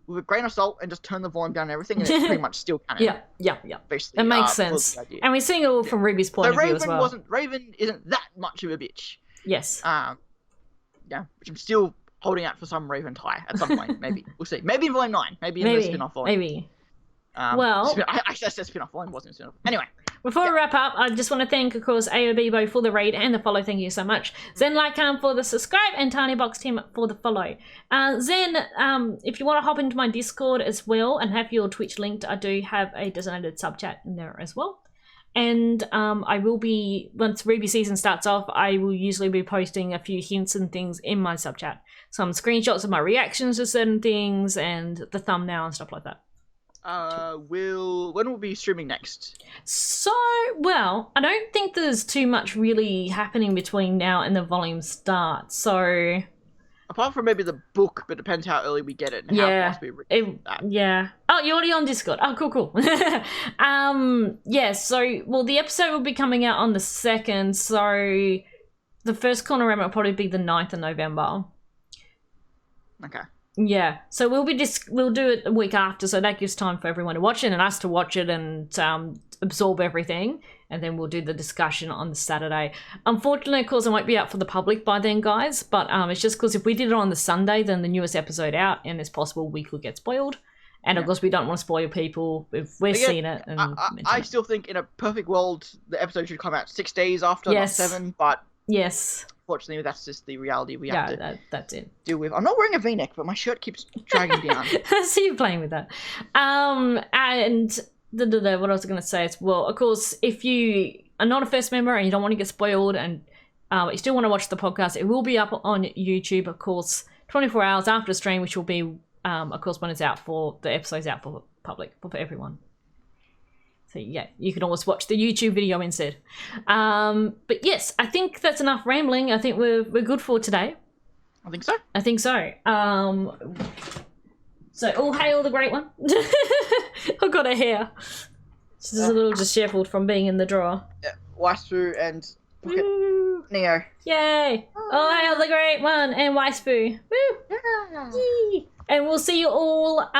with a grain of salt and just turn the volume down and everything, and it's pretty much still canon. Yeah. Basically, It makes sense. And we're seeing it all from RWBY's point of view as well. Raven isn't that much of a bitch. Yes. Which I'm still holding out for some Raven tie at some point. Maybe we'll see. Maybe in volume 9. Maybe in the spin-off volume. Maybe. I said spin-off volume, wasn't spin-off. Anyway. Before we wrap up, I just want to thank, of course, RWBY for the raid and the follow. Thank you so much. Zen Lycan for the subscribe and Tiny Box Tim for the follow. Zen, if you want to hop into my Discord as well and have your Twitch linked, I do have a designated sub chat in there as well. And I will be, once RWBY season starts off, I will usually be posting a few hints and things in my sub chat. Some screenshots of my reactions to certain things and the thumbnail and stuff like that. When will be streaming next? So, well, I don't think there's too much really happening between now and the volume start. So, Apart from maybe the book, but depends how early we get it and how fast we read that. Yeah. Oh, you're already on Discord. Oh, cool. Yeah, so, well, the episode will be coming out on the 2nd, so the first Corner of Remnant will probably be the 9th of November. Okay. Yeah, so we'll do it a week after, so that gives time for everyone to watch it and us to watch it and absorb everything, and then we'll do the discussion on the Saturday. Unfortunately, of course, it won't be out for the public by then, guys, but it's just because if we did it on the Sunday, then the newest episode out, and it's possible we could get spoiled. And of course, we don't want to spoil people if we've seen it. And I still think in a perfect world, the episode should come out 6 days after, not 7, but yes. Fortunately, that's just the reality we have to that's it. deal with. I'm not wearing a V-neck, but my shirt keeps dragging down. I see you playing with that. And what I was going to say is, well, of course, if you are not a first member and you don't want to get spoiled and you still want to watch the podcast, it will be up on YouTube, of course, 24 hours after the stream, which will be, of course, when it's out for the episode's out for public, for everyone. So yeah, you can always watch the YouTube video instead. But yes, I think that's enough rambling. I think we're good for today. I think so. I think so. So all hail the great one. I've got her hair. She's a little disheveled from being in the drawer. Yeah, Waifu and Neo. Yay! Oh, hail the great one and Waifu. Woo! Yeah. Yee. And we'll see you all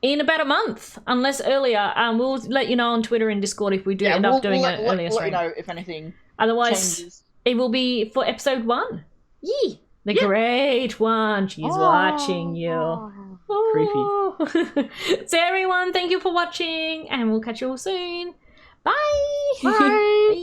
in about a month, unless earlier. We'll let you know on Twitter and Discord if we do end up doing an earlier stream. We'll let you know if anything Otherwise, changes. It will be for episode 1. Yee! The great one. She's watching you. Creepy. So everyone, thank you for watching, and we'll catch you all soon. Bye! Bye! Bye.